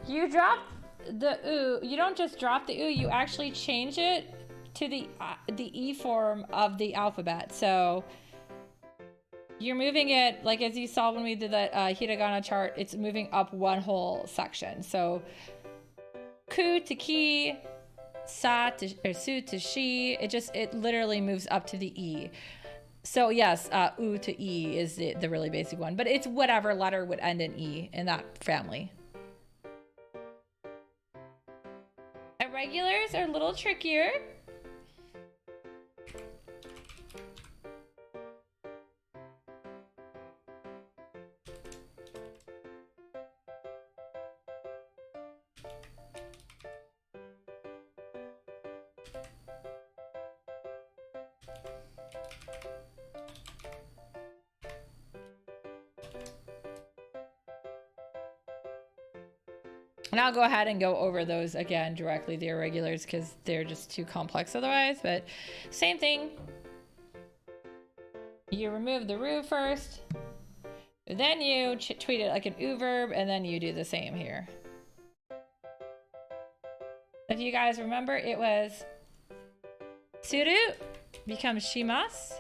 You drop the oo. You don't just drop the oo. You actually change it to the E form of the alphabet. So you're moving it, like as you saw when we did that hiragana chart, it's moving up one whole section. So ku to ki, sa to or su to shi. It literally moves up to the E. So yes, U to E is the really basic one, but it's whatever letter would end in E in that family. Irregulars are a little trickier. And I'll go ahead and go over those again directly, the irregulars, because they're just too complex otherwise. But same thing. You remove the ru first. Then you treat it like an u verb, and then you do the same here. If you guys remember, it was suru becomes shimasu,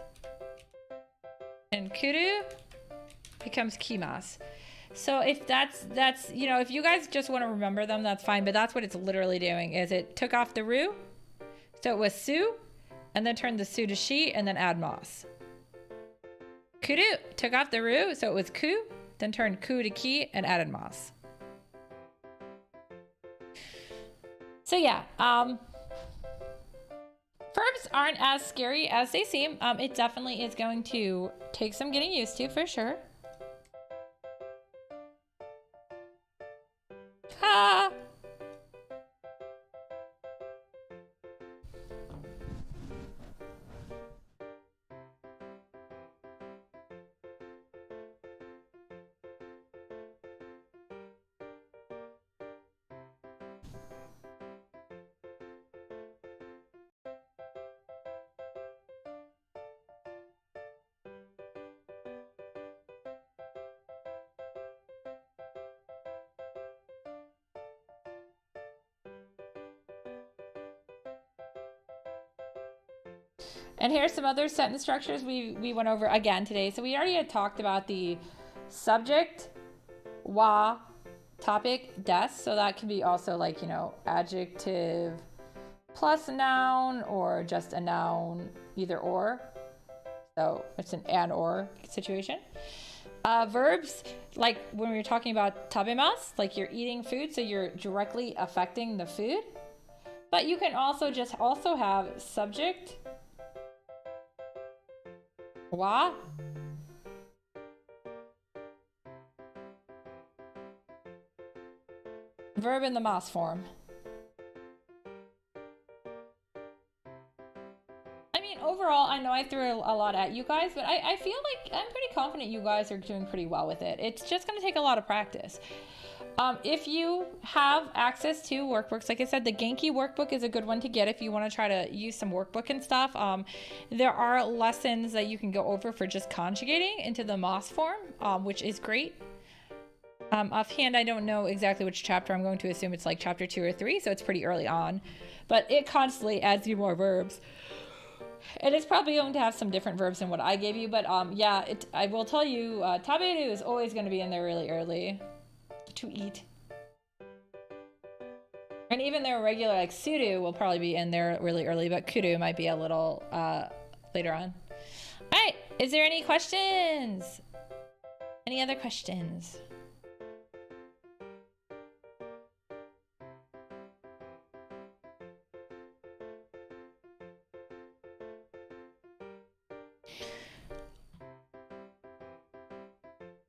and kuru becomes kimasu. So if that's you know, if you guys just want to remember them, that's fine. But that's what it's literally doing. Is it took off the ru, so it was su, and then turned the su to shi, and then add mas. Kuru took off the ru, so it was ku, then turned ku to ki and added mas. So yeah, verbs aren't as scary as they seem. It definitely is going to take some getting used to for sure. Ha! And here's some other sentence structures we went over again today. So we already had talked about the subject, wa, topic, des. So that can be also like, you know, adjective plus a noun or just a noun, either or. So it's an and or situation. Verbs, like when we were talking about tabemasu, like you're eating food, so you're directly affecting the food. But you can also just have subject, wa, verb in the mas form. I mean, overall, I know I threw a lot at you guys, but I feel like I'm pretty confident you guys are doing pretty well with it. It's just going to take a lot of practice. If you have access to workbooks, like I said, the Genki workbook is a good one to get if you want to try to use some workbook and stuff. There are lessons that you can go over for just conjugating into the mas form, which is great. Offhand, I don't know exactly which chapter. I'm going to assume it's like chapter 2 or 3, so it's pretty early on. But it constantly adds you more verbs. And it's probably going to have some different verbs than what I gave you. But yeah, I will tell you, taberu is always going to be in there really early. To eat. And even their regular, like suru, will probably be in there really early, but kuru might be a little later on. All right, is there any questions? Any other questions?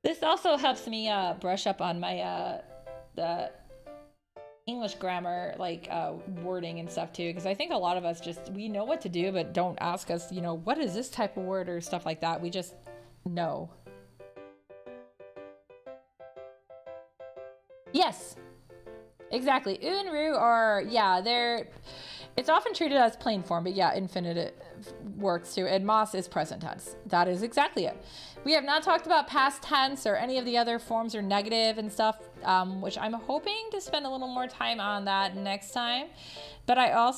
This also helps me brush up on my the English grammar, like wording and stuff too, because I think a lot of us we know what to do, but don't ask us, you know, what is this type of word or stuff like that. We just know. Yes, exactly. U and ru are, yeah, it's often treated as plain form, but yeah, infinitive works too. And mas is present tense. That is exactly it. We have not talked about past tense or any of the other forms or negative and stuff, which I'm hoping to spend a little more time on that next time. But I'll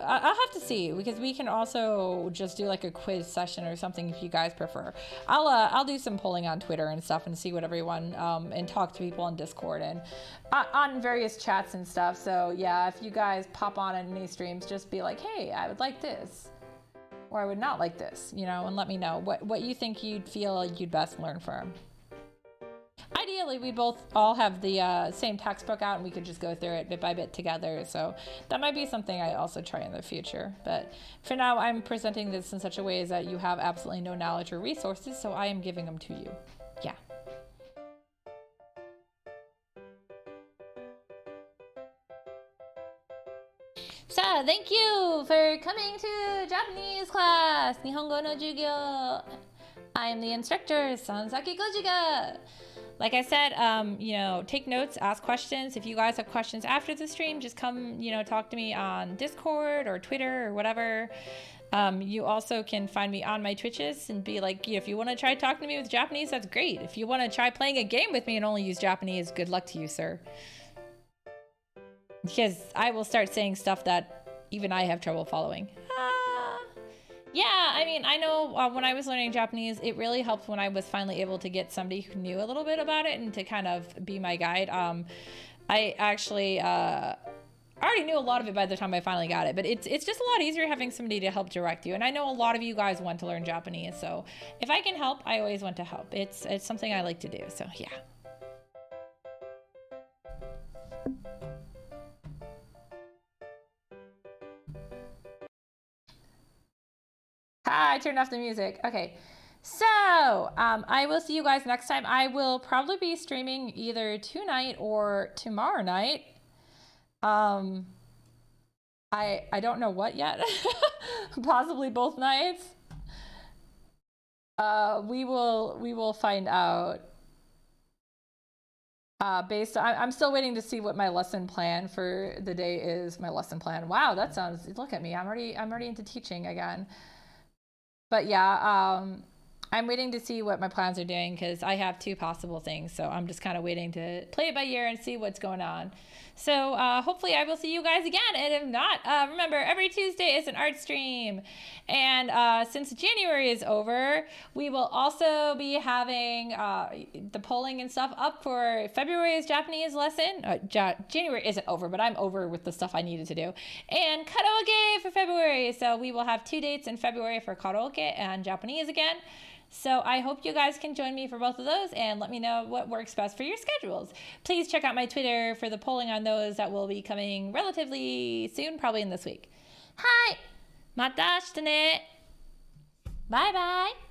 have to see, because we can also just do like a quiz session or something if you guys prefer. I'll do some polling on Twitter and stuff and see what everyone and talk to people on Discord and on various chats and stuff. So yeah, if you guys pop on any streams, just be like, hey, I would like this, or I would not like this, you know, and let me know what you think you'd feel you'd best learn from. Ideally, we both all have the same textbook out and we could just go through it bit by bit together. So that might be something I also try in the future. But for now, I'm presenting this in such a way as that you have absolutely no knowledge or resources, so I am giving them to you. Yeah. So, thank you for coming to Japanese class, Nihongo no Jugyo. I am the instructor, Sanzaki Kojika. like I said, you know, take notes, ask questions. If you guys have questions after the stream, just come, you know, talk to me on Discord or Twitter or whatever. You also can find me on my Twitches and be like, if you want to try talking to me with Japanese, that's great. If you want to try playing a game with me and only use Japanese, good luck to you, sir. Because I will start saying stuff that even I have trouble following. Yeah, I mean, I know when I was learning Japanese, it really helped when I was finally able to get somebody who knew a little bit about it and to kind of be my guide. I actually already knew a lot of it by the time I finally got it, but it's just a lot easier having somebody to help direct you. And I know a lot of you guys want to learn Japanese, so if I can help, I always want to help. It's something I like to do, so yeah. I turned off the music. Okay. So, I will see you guys next time. I will probably be streaming either tonight or tomorrow night. I don't know what yet. Possibly both nights. We will find out. I'm still waiting to see what my lesson plan for the day is. My lesson plan. Wow, that sounds, look at me. I'm already into teaching again. But yeah, I'm waiting to see what my plans are doing because I have 2 possible things. So I'm just kind of waiting to play it by ear and see what's going on. So hopefully I will see you guys again. And if not, remember, every Tuesday is an art stream. And since January is over, we will also be having the polling and stuff up for February's Japanese lesson. January isn't over, but I'm over with the stuff I needed to do. And karaoke for February. So we will have 2 dates in February for karaoke and Japanese again. So I hope you guys can join me for both of those and let me know what works best for your schedules. Please check out my Twitter for the polling on those that will be coming relatively soon, probably in this week. Hi! また明日ね! Bye bye!